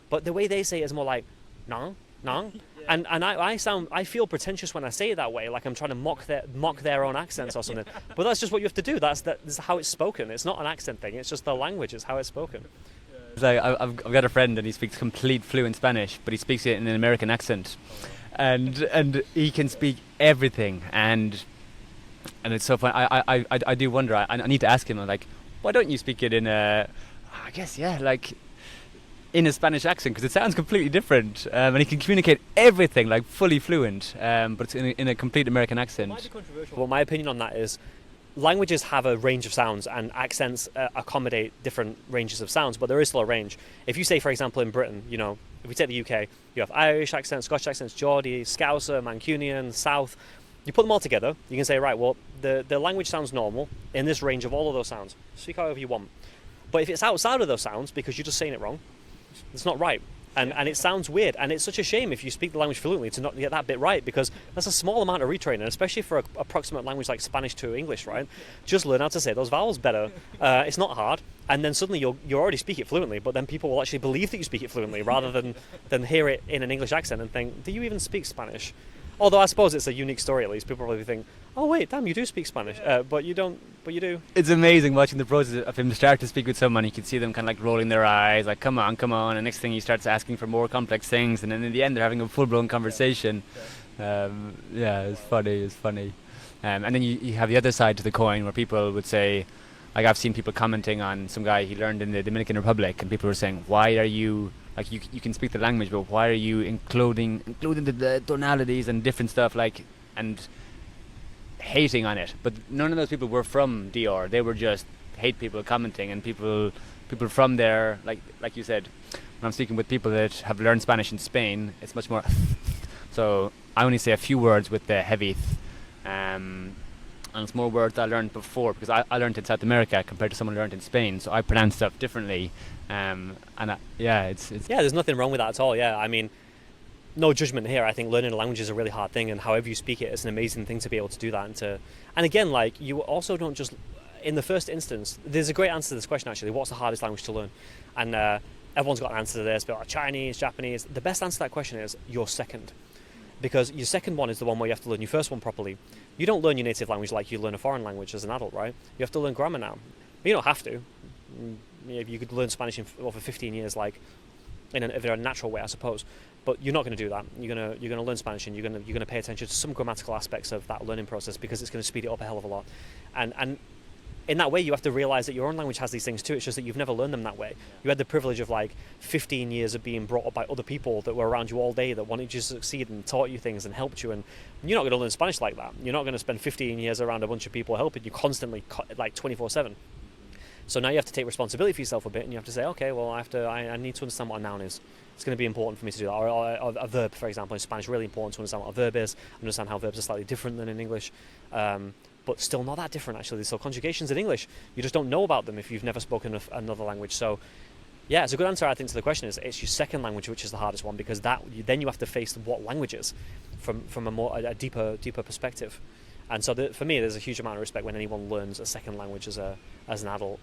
but the way they say it is more like nong, nong. And I feel pretentious when I say it that way, like I'm trying to mock their own accents or something. But that's just what you have to do. That's how it's spoken. It's not an accent thing. It's just the language. It's how it's spoken. It's like I've got a friend and he speaks complete fluent Spanish, but he speaks it in an American accent, and he can speak everything, and it's so fun. I do wonder. I need to ask him, like, why don't you speak it in a, I guess, yeah, like in a Spanish accent, because it sounds completely different, and he can communicate everything like fully fluent, but it's in a complete American accent. Well, my opinion on that is languages have a range of sounds, and accents accommodate different ranges of sounds, but there is still a range. If you say, for example, in Britain, you know, if we take the UK, you have Irish accents, Scottish accents, Geordie, Scouser, Mancunian, South. You put them all together, you can say, right, well, the language sounds normal in this range of all of those sounds. Speak however you want. But if it's outside of those sounds, because you're just saying it wrong, it's not right. And it sounds weird, and it's such a shame if you speak the language fluently to not get that bit right, because that's a small amount of retraining, especially for an approximate language like Spanish to English, right? Just learn how to say those vowels better. It's not hard, and then suddenly you already speak it fluently, but then people will actually believe that you speak it fluently rather than hear it in an English accent and think, do you even speak Spanish? Although I suppose it's a unique story, at least. People probably think, oh wait, damn, you do speak Spanish, but you don't, but you do. It's amazing watching the process of him start to speak with someone. You can see them kind of like rolling their eyes, like, come on, and next thing he starts asking for more complex things, and then in the end they're having a full-blown conversation. Yeah, it's funny. And then you have the other side to the coin where people would say, like, I've seen people commenting on some guy he learned in the Dominican Republic, and people were saying, why are you, like, you can speak the language, but why are you including the tonalities and different stuff, like, and hating on it? But none of those people were from DR. They were just hate people commenting, and people from there, like you said, when I'm speaking with people that have learned Spanish in Spain, it's much more so I only say a few words with the heavy and it's more words I learned before, because I learned in South America compared to someone who learned in Spain, so I pronounce stuff differently, it's there's nothing wrong with that at all. Yeah, I mean, no judgment here. I think learning a language is a really hard thing, and however you speak it, it's an amazing thing to be able to do that. And again, like, you also don't just, in the first instance, there's a great answer to this question actually. What's the hardest language to learn? And everyone's got an answer to this, but like Chinese, Japanese. The best answer to that question is your second, because your second one is the one where you have to learn your first one properly. You don't learn your native language like you learn a foreign language as an adult, right? You have to learn grammar now. You don't have to. If you could learn Spanish over 15 years, like in a natural way, I suppose. But you're not going to do that. You're gonna learn Spanish, and you're gonna pay attention to some grammatical aspects of that learning process, because it's going to speed it up a hell of a lot. And in that way, you have to realize that your own language has these things too. It's just that you've never learned them that way. You had the privilege of like 15 years of being brought up by other people that were around you all day, that wanted you to succeed and taught you things and helped you. And you're not going to learn Spanish like that. You're not going to spend 15 years around a bunch of people helping you constantly, like 24/7. So now you have to take responsibility for yourself a bit, and you have to say, okay, well, I need to understand what a noun is. It's going to be important for me to do that. Or a verb, for example, in Spanish, really important to understand what a verb is, understand how verbs are slightly different than in English, but still not that different, actually. So conjugations in English, you just don't know about them if you've never spoken another language. So yeah, it's a good answer, I think, to the question is it's your second language which is the hardest one, because then you have to face what languages from a deeper perspective. And so for me, there's a huge amount of respect when anyone learns a second language as an adult.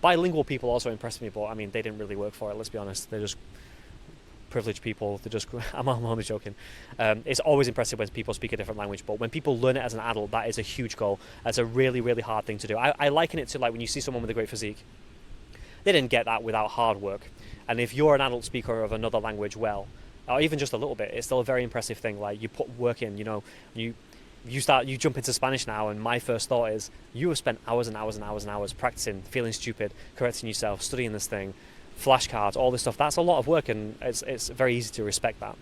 Bilingual people also impress me, but I mean, they didn't really work for it, let's be honest. They're just privileged people. I'm only joking. It's always impressive when people speak a different language, but when people learn it as an adult, that is a huge goal. That's a really, really hard thing to do. I liken it to like when you see someone with a great physique. They didn't get that without hard work. And if you're an adult speaker of another language well, or even just a little bit, it's still a very impressive thing. Like, you put work in, you jump into Spanish now, and my first thought is you have spent hours and hours and hours and hours practicing, feeling stupid, correcting yourself, studying this thing, flashcards, all this stuff. That's a lot of work, and it's very easy to respect that.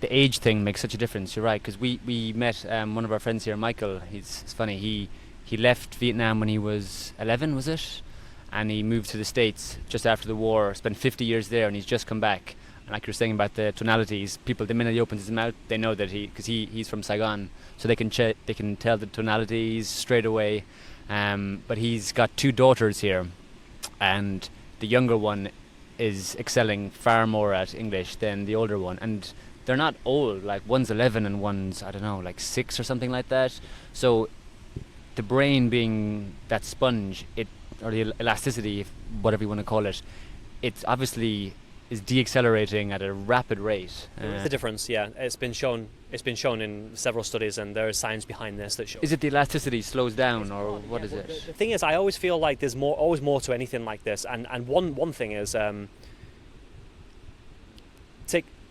The age thing makes such a difference. You're right, because we met one of our friends here, Michael. It's funny, he left Vietnam when he was 11, was it? And he moved to the States just after the war, spent 50 years there, and he's just come back. And like you're saying about the tonalities, people, the minute he opens his mouth, they know that because he's from Saigon, so they can tell the tonalities straight away. But he's got 2 daughters here, and the younger one is excelling far more at English than the older one. And they're not old, like one's 11 and one's, I don't know, like 6 or something like that. So the brain being that sponge, or the elasticity, whatever you want to call it, it's obviously is deaccelerating at a rapid rate. The difference, yeah, it's been shown in several studies, and there is science behind this that shows. Is it the elasticity slows down, or what is it? The thing is, I always feel like there's always more to anything like this, and one thing is,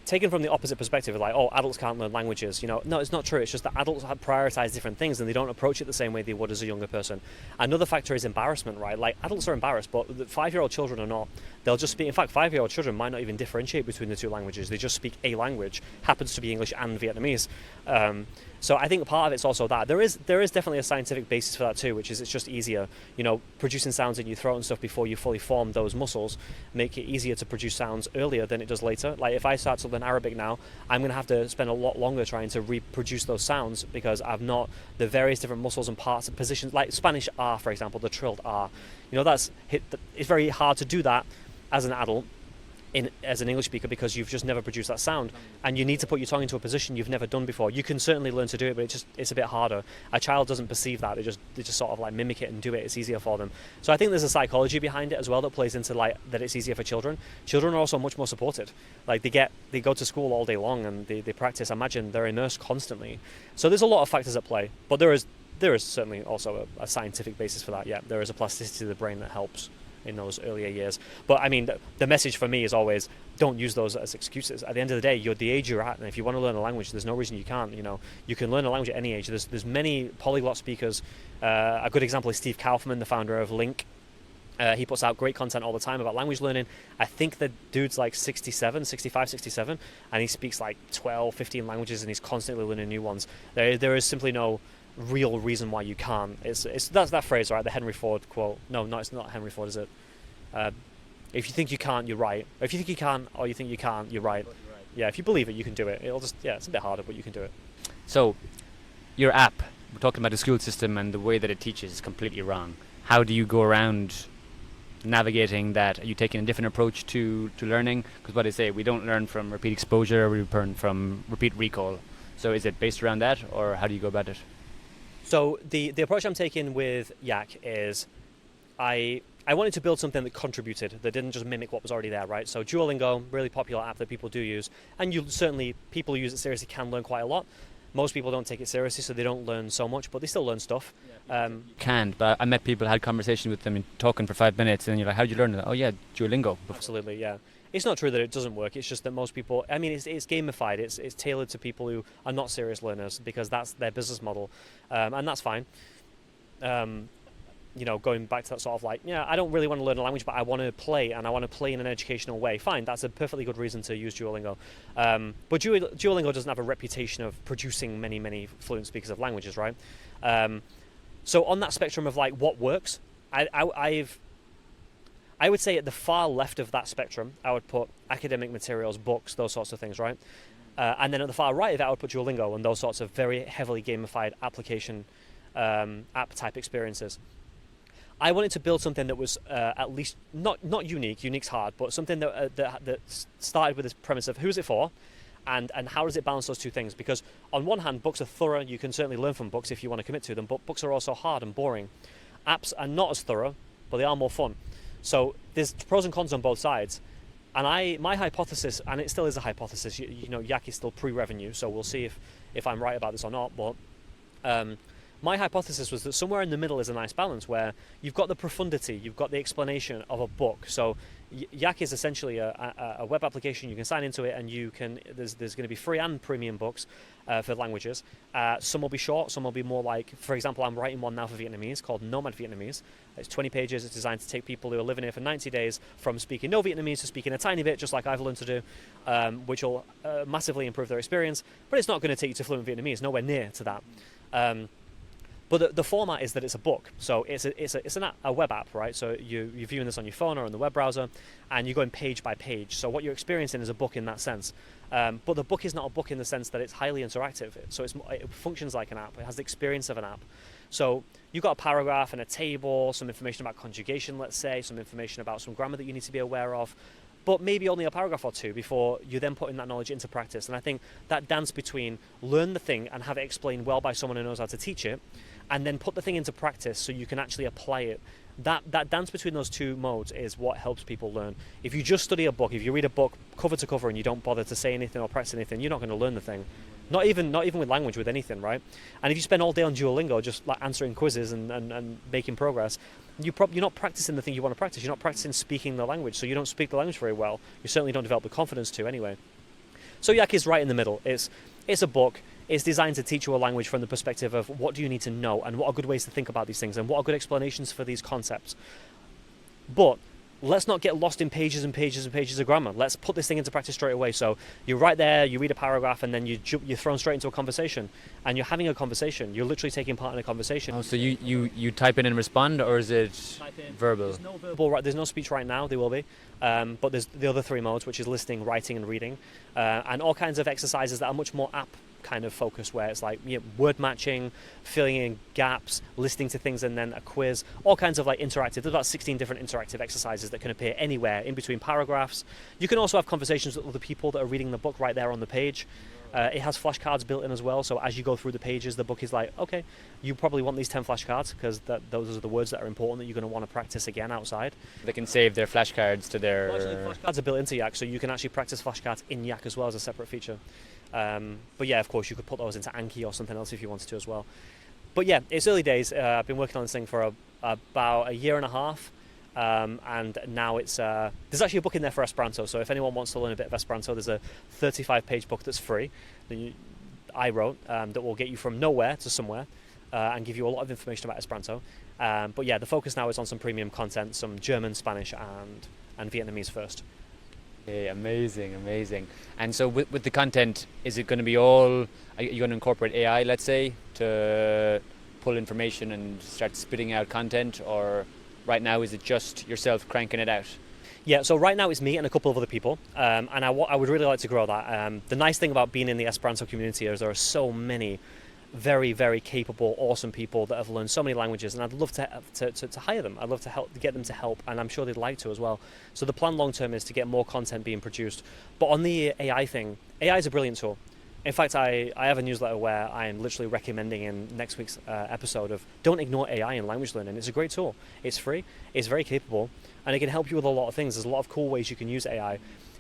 taken from the opposite perspective, like, oh, adults can't learn languages. No, it's not true. It's just that adults prioritize different things, and they don't approach it the same way they would as a younger person. Another factor is embarrassment, right? Like, adults are embarrassed, but the 5-year-old children are not. They'll just speak. In fact, 5-year-old children might not even differentiate between the two languages. They just speak a language, happens to be English and Vietnamese. So I think part of it's also that there is definitely a scientific basis for that too, which is it's just easier. Producing sounds in your throat and stuff before you fully form those muscles make it easier to produce sounds earlier than it does later. Like, if I start to learn Arabic now, I'm going to have to spend a lot longer trying to reproduce those sounds because I've not the various different muscles and parts and positions. Like Spanish R, for example, the trilled R. It's very hard to do that as an adult. As an English speaker, because you've just never produced that sound, and you need to put your tongue into a position you've never done before. You can certainly learn to do it, but it's a bit harder. A child doesn't perceive that; they just sort of like mimic it and do it. It's easier for them. So I think there's a psychology behind it as well that plays into like that. It's easier for children. Children are also much more supported. Like they go to school all day long and they practice. Imagine they're immersed constantly. So there's a lot of factors at play, but there is certainly also a scientific basis for that. Yeah, there is a plasticity of the brain that helps in those earlier years. But I mean, the message for me is always don't use those as excuses. At the end of the day, you're the age you're at, and if you want to learn a language, there's no reason you can't. You can learn a language at any age. There's many polyglot speakers. A good example is Steve Kaufman, the founder of Link. He puts out great content all the time about language learning. I think the dude's like 65, 67, and he speaks like 12, 15 languages, and he's constantly learning new ones. There is simply no real reason why you can't. That's that phrase, right? The Henry Ford quote. No, it's not Henry Ford, is it? If you think you can't, you're right. Or if you think you can, or you think you can't, you're right. Yeah, if you believe it, you can do it. It's a bit harder, but you can do it. So, your app, we're talking about the school system and the way that it teaches is completely wrong. How do you go around navigating that? Are you taking a different approach to learning? Because what I say, we don't learn from repeat exposure, we learn from repeat recall. So is it based around that, or how do you go about it? So the approach I'm taking with YAKK is I wanted to build something that contributed, that didn't just mimic what was already there, right? So Duolingo, really popular app that people do use, and people who use it seriously can learn quite a lot. Most people don't take it seriously, so they don't learn so much, but they still learn stuff. Can't, but I met people, had conversation with them and talking for 5 minutes, and you're like, how'd you learn that? Oh yeah, Duolingo. Absolutely, yeah. It's not true that it doesn't work. It's just that most people, I mean, it's gamified. It's tailored to people who are not serious learners because that's their business model, and that's fine. Going back to that sort of like, I don't really want to learn a language, but I want to play, and I want to play in an educational way. Fine, that's a perfectly good reason to use Duolingo. But Duolingo doesn't have a reputation of producing many, many fluent speakers of languages, right? So on that spectrum of like what works, I would say at the far left of that spectrum, I would put academic materials, books, those sorts of things, right? And then at the far right of it, I would put Duolingo and those sorts of very heavily gamified application app-type experiences. I wanted to build something that was at least not unique. Unique's hard, but something that started with this premise of who's it for, and how does it balance those two things? Because on one hand, books are thorough. You can certainly learn from books if you want to commit to them, but books are also hard and boring. Apps are not as thorough, but they are more fun. So there's pros and cons on both sides. And my hypothesis, and it still is a hypothesis, YAKK is still pre-revenue, so we'll see if I'm right about this or not, but my hypothesis was that somewhere in the middle is a nice balance where you've got the profundity, you've got the explanation of a book. So YAKK is essentially a web application. You can sign into it, and there's going to be free and premium books for languages. Some will be short, some will be more like, for example, I'm writing one now for Vietnamese called Nomad Vietnamese. It's 20 pages. It's designed to take people who are living here for 90 days from speaking no Vietnamese to speaking a tiny bit, just like I've learned to do, which will massively improve their experience. But it's not going to take you to fluent Vietnamese, nowhere near to that. But the format is that it's a book, so it's a web app, right? So you're viewing this on your phone or on the web browser, and you're going page by page. So what you're experiencing is a book in that sense. But the book is not a book in the sense that it's highly interactive. So it functions like an app. It has the experience of an app. So you've got a paragraph and a table, some information about conjugation, let's say, some information about some grammar that you need to be aware of, but maybe only a paragraph or two before you then putting that knowledge into practice. And I think that dance between learn the thing and have it explained well by someone who knows how to teach it, and then put the thing into practice so you can actually apply it That dance between those two modes is what helps people learn. If you just study a book, if you read a book cover to cover and you don't bother to say anything or practice anything, you're not going to learn the thing. Not even with language, with anything, right? And if you spend all day on Duolingo just like answering quizzes and making progress, you're not practicing the thing you want to practice. You're not practicing speaking the language, so you don't speak the language very well. You certainly don't develop the confidence to anyway. So YAKK is right in the middle. It's a book. It's designed to teach you a language from the perspective of what do you need to know and what are good ways to think about these things and what are good explanations for these concepts. But let's not get lost in pages and pages and pages of grammar. Let's put this thing into practice straight away. So you're right there, you read a paragraph, and then you're thrown straight into a conversation. And you're having a conversation. You're literally taking part in a conversation. Oh, so you type in and respond, or is it verbal? There's no verbal, right? There's no speech right now. There will be. But there's the other three modes, which is listening, writing, and reading. And all kinds of exercises that are much more app kind of focus, where it's like word matching, filling in gaps, listening to things, and then a quiz, all kinds of like interactive. There's about 16 different interactive exercises that can appear anywhere in between paragraphs. You can also have conversations with other people that are reading the book right there on the page. It has flashcards built in as well, so as you go through the pages, the book is like, okay, you probably want these 10 flashcards because those are the words that are important that you're going to want to practice again outside. They can save their flashcards to their... Well, actually, flashcards are built into YAKK, so you can actually practice flashcards in YAKK as well as a separate feature. But yeah, of course, you could put those into Anki or something else if you wanted to as well. But yeah, it's early days. I've been working on this thing for about a year and a half. And now it's there's actually a book in there for Esperanto, so if anyone wants to learn a bit of Esperanto, there's a 35-page book that's free that I wrote that will get you from nowhere to somewhere and give you a lot of information about Esperanto. But yeah, the focus now is on some premium content, some German, Spanish and Vietnamese first. Okay, amazing. And so with the content, is it going to be all, are you going to incorporate AI, let's say, to pull information and start spitting out content, or right now is it just yourself cranking it out? Yeah, so right now it's me and a couple of other people, and I would really like to grow that. The nice thing about being in the Esperanto community is there are so many very, very capable, awesome people that have learned so many languages, and I'd love to hire them. I'd love to get them to help, and I'm sure they'd like to as well. So the plan long term is to get more content being produced. But on the AI thing, AI is a brilliant tool. In fact, I have a newsletter where I am literally recommending in next week's episode of don't ignore AI in language learning. It's a great tool. It's free, it's very capable, and it can help you with a lot of things. There's a lot of cool ways you can use AI.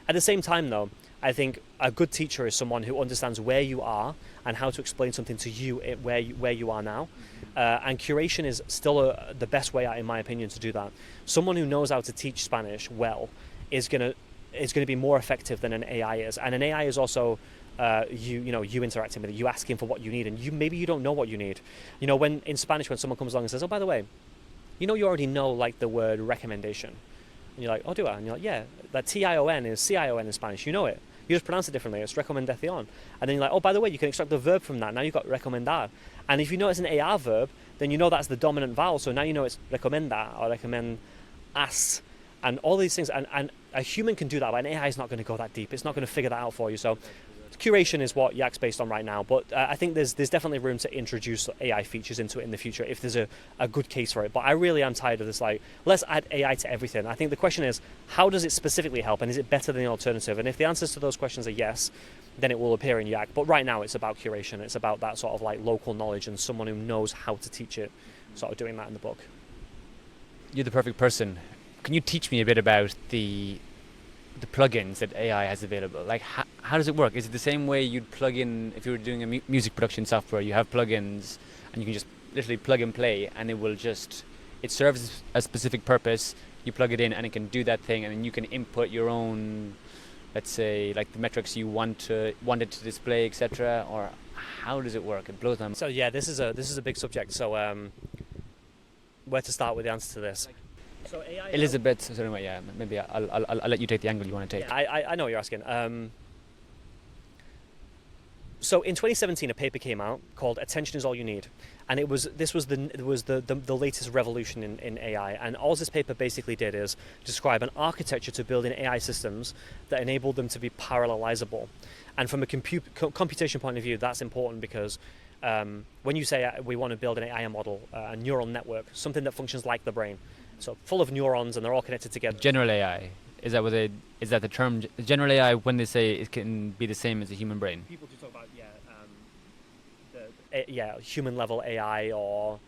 At the same time, though, I think a good teacher is someone who understands where you are and how to explain something to you where you are now. And curation is still the best way, in my opinion, to do that. Someone who knows how to teach Spanish well is going to be more effective than an AI is. And an AI is also you interacting with it, you asking for what you need, and maybe you don't know what you need. When in Spanish, when someone comes along and says, "Oh, by the way, you already know like the word recommendation," and you're like, "Oh, do I?" And you're like, "Yeah, that TION is CION in Spanish. You know it. You just pronounce it differently. It's recomendación." And then you're like, "Oh, by the way, you can extract the verb from that. Now you've got recomendar." And if you know it's an AR verb, then you know that's the dominant vowel. So now you know it's recomenda or recomendas, and all these things. And a human can do that, but an AI is not going to go that deep. It's not going to figure that out for you. So curation is what YAKK's based on right now, but I think there's definitely room to introduce AI features into it in the future if there's a good case for it. But I really am tired of this, like, let's add AI to everything. I think the question is, how does it specifically help, and is it better than the alternative? And if the answers to those questions are yes, then it will appear in YAKK. But right now it's about curation. It's about that sort of like local knowledge and someone who knows how to teach it, sort of doing that in the book. You're the perfect person. Can you teach me a bit about the plugins that AI has available? Like, how does it work? Is it the same way you'd plug in if you were doing a music production software? You have plugins and you can just literally plug and play, and it serves a specific purpose. You plug it in and it can do that thing, and then you can input your own, let's say, like the metrics you want it to display, etc. Or how does it work? It blows my mind. So yeah, this is a big subject. So where to start with the answer to this? So AI, Elizabeth, so anyway, yeah, maybe I'll let you take the angle you want to take. Yeah, I know what you're asking. So in 2017, a paper came out called "Attention is All You Need," and it was the latest revolution in AI. And all this paper basically did is describe an architecture to build in AI systems that enabled them to be parallelizable. And from a computation point of view, that's important because when you say we want to build an AI model, a neural network, something that functions like the brain, so full of neurons and they're all connected together. General AI. Is that the term? General AI, when they say it can be the same as a human brain? People do talk about human level AI or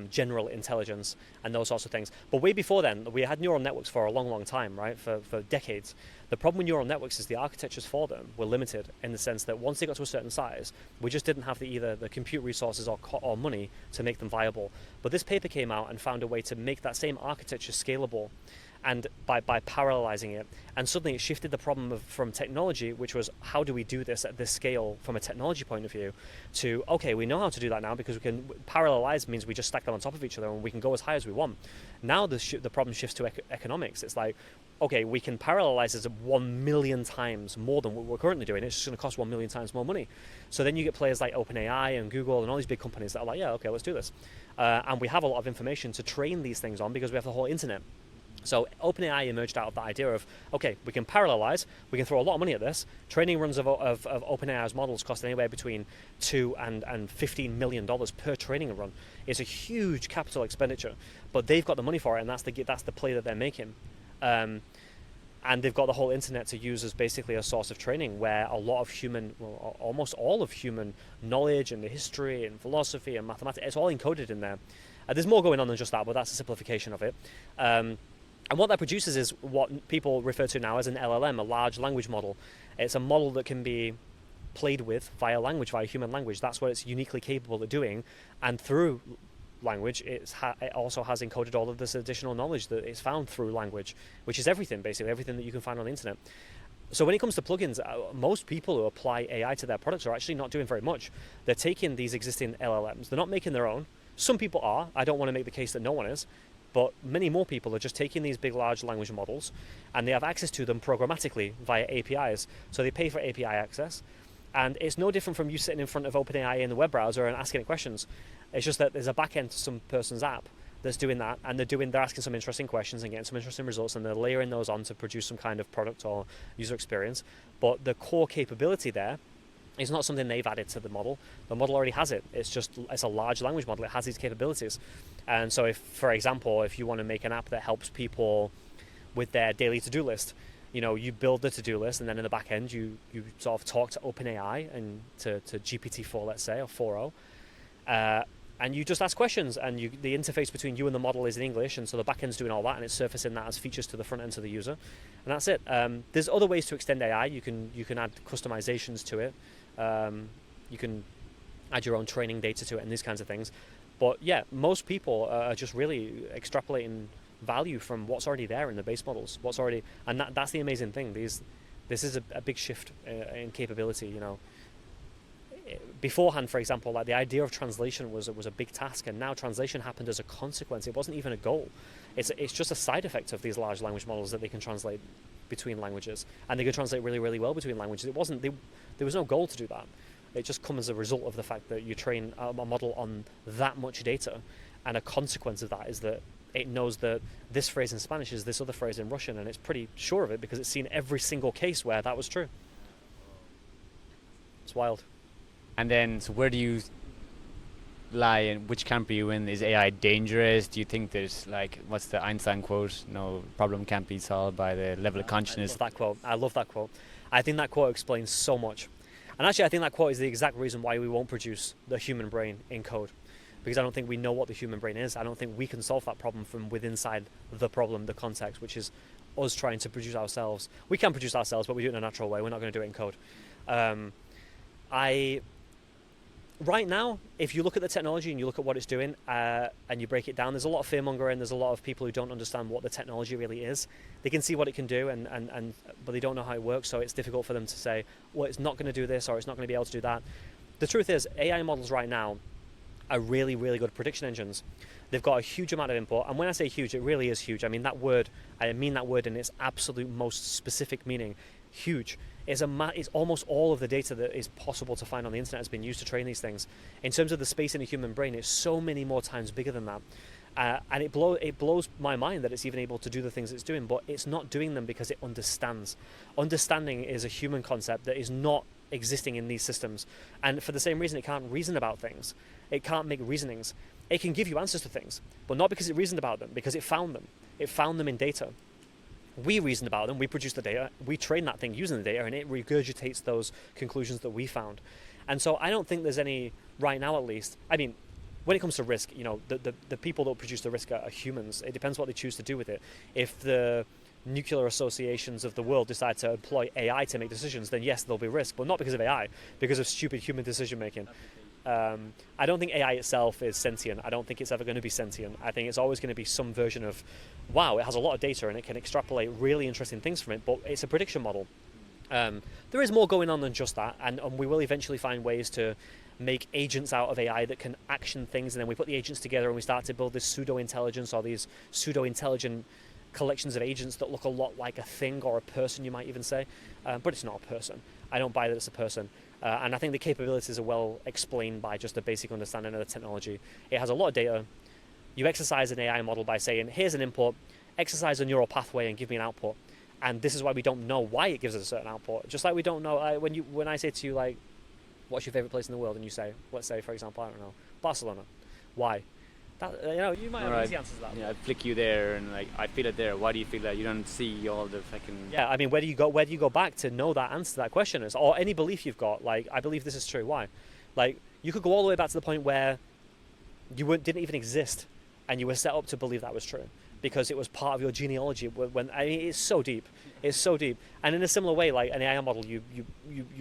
general intelligence and those sorts of things. But way before then, we had neural networks for a long, long time, right? For decades. The problem with neural networks is the architectures for them were limited in the sense that once they got to a certain size, we just didn't have either the compute resources or money to make them viable. But this paper came out and found a way to make that same architecture scalable, and by parallelizing it, and suddenly it shifted the problem from technology, which was how do we do this at this scale from a technology point of view, to okay, we know how to do that now because we can parallelize means we just stack them on top of each other and we can go as high as we want. Now the problem shifts to economics. It's like, okay, we can parallelize this 1 million times more than what we're currently doing. It's just going to cost 1 million times more money. So then you get players like OpenAI and Google and all these big companies that are like, yeah, okay, let's do this. And we have a lot of information to train these things on because we have the whole internet. So OpenAI emerged out of that idea of, okay, we can parallelize, we can throw a lot of money at this. Training runs of OpenAI's models cost anywhere between $2 and $15 million per training run. It's a huge capital expenditure, but they've got the money for it, and that's the play that they're making. And they've got the whole internet to use as basically a source of training where a lot of almost all of human knowledge and the history and philosophy and mathematics, it's all encoded in there. There's more going on than just that, but that's a simplification of it. And what that produces is what people refer to now as an LLM, a large language model. It's a model that can be played with via human language. That's what it's uniquely capable of doing. And through language, it also has encoded all of this additional knowledge that is found through language, which is everything, basically, everything that you can find on the internet. So when it comes to plugins, most people who apply AI to their products are actually not doing very much. They're taking these existing LLMs. They're not making their own. Some people are. I don't want to make the case that no one is. But many more people are just taking these big, large language models and they have access to them programmatically via APIs. So they pay for API access. And it's no different from you sitting in front of OpenAI in the web browser and asking it questions. It's just that there's a back end to some person's app that's doing that, and they're asking some interesting questions and getting some interesting results, and they're layering those on to produce some kind of product or user experience. But the core capability there is not something they've added to the model. The model already has it. It's a large language model. It has these capabilities. And so if, for example, if you want to make an app that helps people with their daily to-do list, you build the to-do list, and then in the back end, you sort of talk to OpenAI and to GPT-4, let's say, or 4.0, and you just ask questions, and the interface between you and the model is in English, and so the back end's doing all that, and it's surfacing that as features to the front end to the user, and that's it. There's other ways to extend AI. You can add customizations to it. You can add your own training data to it and these kinds of things. But yeah, most people are just really extrapolating value from what's already there in the base models. And that's the amazing thing. This is a big shift in capability. Beforehand, for example, like the idea of translation was a big task, and now translation happened as a consequence. It wasn't even a goal. It's just a side effect of these large language models that they can translate between languages, and they can translate really, really well between languages. There was no goal to do that. It just comes as a result of the fact that you train a model on that much data, and a consequence of that is that it knows that this phrase in Spanish is this other phrase in Russian, and it's pretty sure of it because it's seen every single case where that was true. It's wild. And then, so where do you lie, and which camp are you in? Is AI dangerous? Do you think there's, like, what's the Einstein quote? No problem can't be solved by the level of consciousness. I love that quote. I think that quote explains so much. And actually, I think that quote is the exact reason why we won't produce the human brain in code. Because I don't think we know what the human brain is. I don't think we can solve that problem from within inside the problem, the context, which is us trying to produce ourselves. We can produce ourselves, but we do it in a natural way. We're not going to do it in code. Right now, if you look at the technology and you look at what it's doing and you break it down, there's a lot of fear-mongering. There's a lot of people who don't understand what the technology really is. They can see what it can do, but they don't know how it works, so it's difficult for them to say, well, it's not going to do this or it's not going to be able to do that. The truth is, AI models right now are really, really good prediction engines. They've got a huge amount of input, and when I say huge, it really is huge. I mean that word in its absolute most specific meaning. Huge. It's almost all of the data that is possible to find on the internet has been used to train these things. In terms of the space in a human brain, it's so many more times bigger than that. And it blows my mind that it's even able to do the things it's doing, but it's not doing them because it understands. Understanding is a human concept that is not existing in these systems. And for the same reason, it can't reason about things. It can't make reasonings. It can give you answers to things, but not because it reasoned about them, because it found them. It found them in data. We reason about them, we produce the data, we train that thing using the data, and it regurgitates those conclusions that we found. And so I don't think there's any, right now at least, I mean, when it comes to risk, the people that produce the risk are humans. It depends what they choose to do with it. If the nuclear associations of the world decide to employ AI to make decisions, then yes, there'll be risk, but not because of AI, because of stupid human decision making. I don't think AI itself is sentient. I don't think it's ever going to be sentient. I think it's always going to be some version of, wow, it has a lot of data and it can extrapolate really interesting things from it, but it's a prediction model. There is more going on than just that, and we will eventually find ways to make agents out of AI that can action things, and then we put the agents together and we start to build this pseudo-intelligence or these pseudo-intelligent collections of agents that look a lot like a thing or a person, you might even say, but it's not a person. I don't buy that it's a person, and I think the capabilities are well explained by just a basic understanding of the technology. It has a lot of data. You exercise an AI model by saying, here's an input, exercise a neural pathway and give me an output, and this is why we don't know why it gives us a certain output. Just like we don't know, when I say to you, like, what's your favorite place in the world, and you say, let's say for example, I don't know, Barcelona. Why? That, you might have easy answers to that. Yeah, I flick you there, and like I feel it there. Why do you feel that? You don't see all the fucking. Yeah, I mean, where do you go back to know that answer to that question is, or any belief you've got? Like, I believe this is true. Why? Like, you could go all the way back to the point where you didn't even exist, and you were set up to believe that was true because it was part of your genealogy. When I mean, it's so deep. It's so deep. And in a similar way, like an AI model, you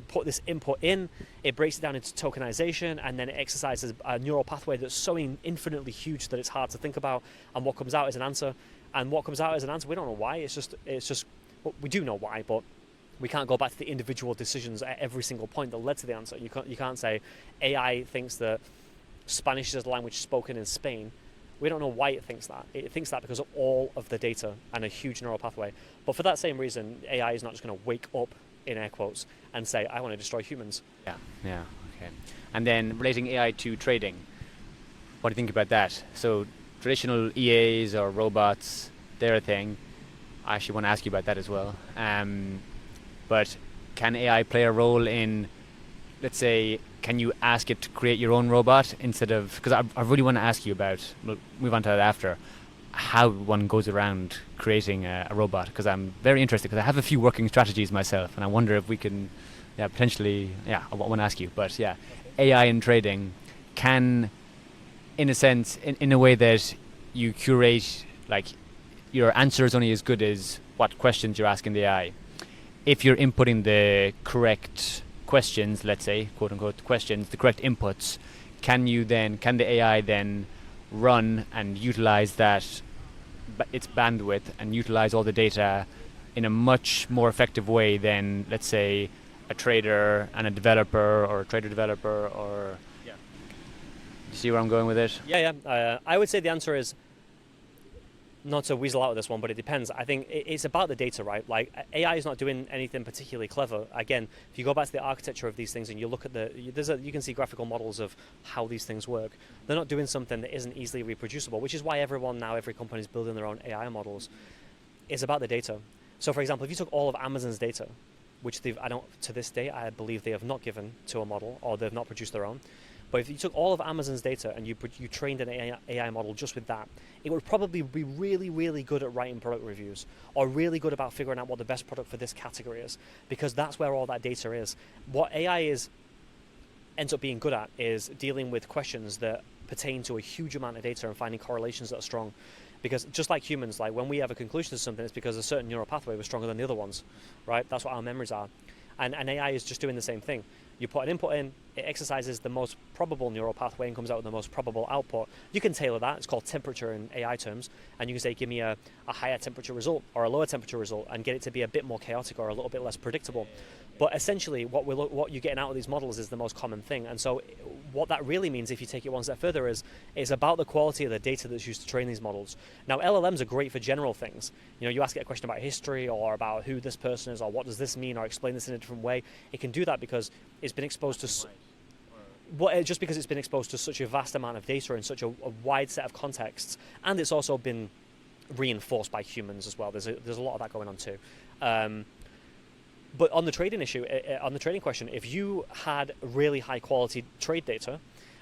put this input in, it breaks it down into tokenization, and then it exercises a neural pathway that's so infinitely huge that it's hard to think about. And what comes out is an answer. And what comes out as an answer, we don't know why. It's just well, we do know why, but we can't go back to the individual decisions at every single point that led to the answer. You can't say AI thinks that Spanish is a language spoken in Spain. We don't know why it thinks that. It thinks that because of all of the data and a huge neural pathway. But for that same reason, AI is not just going to wake up, in air quotes, and say, I want to destroy humans. Yeah, okay. And then relating AI to trading, what do you think about that? So traditional EAs or robots, they're a thing. I actually want to ask you about that as well. But can AI play a role in, let's say, can you ask it to create your own robot instead of, because I really want to ask you about, we'll move on to that after, how one goes around creating a robot, because I'm very interested, because I have a few working strategies myself, and I wonder if we can potentially, I want to ask you, but AI in trading can, in a sense, in a way that you curate, like, your answer is only as good as what questions you're asking the AI. If you're inputting the correct questions, let's say, quote unquote questions, the correct inputs, can the AI then run and utilize that, its bandwidth, and utilize all the data in a much more effective way than, let's say, a trader and a developer, or a trader developer, or you see where I'm going with it? I would say the answer is, not to weasel out of this one, but it depends. I think it's about the data, right? Like, AI is not doing anything particularly clever. Again, if you go back to the architecture of these things and you look at you can see graphical models of how these things work. They're not doing something that isn't easily reproducible, which is why every company is building their own AI models. It's about the data. So, for example, if you took all of Amazon's data, which to this day, I believe they have not given to a model, or they've not produced their own. But if you took all of Amazon's data and you trained an AI model just with that, it would probably be really, really good at writing product reviews, or really good about figuring out what the best product for this category is, because that's where all that data is. What AI ends up being good at is dealing with questions that pertain to a huge amount of data and finding correlations that are strong. Because just like humans, like when we have a conclusion to something, it's because a certain neural pathway was stronger than the other ones, right? That's what our memories are. And AI is just doing the same thing. You put an input in, it exercises the most probable neural pathway and comes out with the most probable output. You can tailor that. It's called temperature in AI terms. And you can say, give me a higher temperature result or a lower temperature result, and get it to be a bit more chaotic or a little bit less predictable. But essentially, what you're getting out of these models is the most common thing. And so what that really means, if you take it one step further, is about the quality of the data that's used to train these models. Now, LLMs are great for general things. You ask it a question about history, or about who this person is, or what does this mean, or explain this in a different way. It can do that because it's been exposed to just because it's been exposed to such a vast amount of data and such a wide set of contexts, and it's also been reinforced by humans as well. There's a lot of that going on too. But on the trading issue, on the trading question, if you had really high quality trade data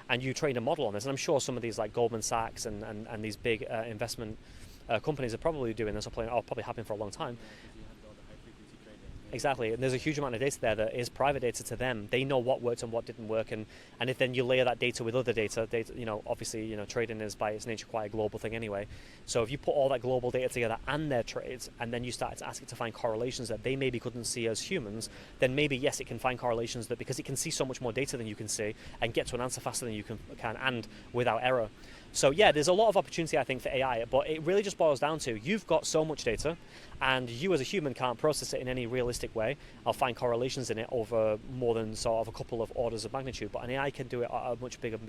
and you trained a model on this, and I'm sure some of these like Goldman Sachs and these big investment companies are probably doing this, or probably happening for a long time. exactly. And there's a huge amount of data there that is private data to them. They know what worked and what didn't work, and if then you layer that data with other data, obviously, trading is by its nature quite a global thing anyway. So if you put all that global data together and their trades, and then you start to ask it to find correlations that they maybe couldn't see as humans, then maybe yes, it can find correlations that, because it can see so much more data than you can see and get to an answer faster than you can and without error. So yeah, there's a lot of opportunity, I think, for AI, but it really just boils down to, you've got so much data and you as a human can't process it in any realistic way. I'll find correlations in it over more than sort of a couple of orders of magnitude, but an AI can do it at a much bigger,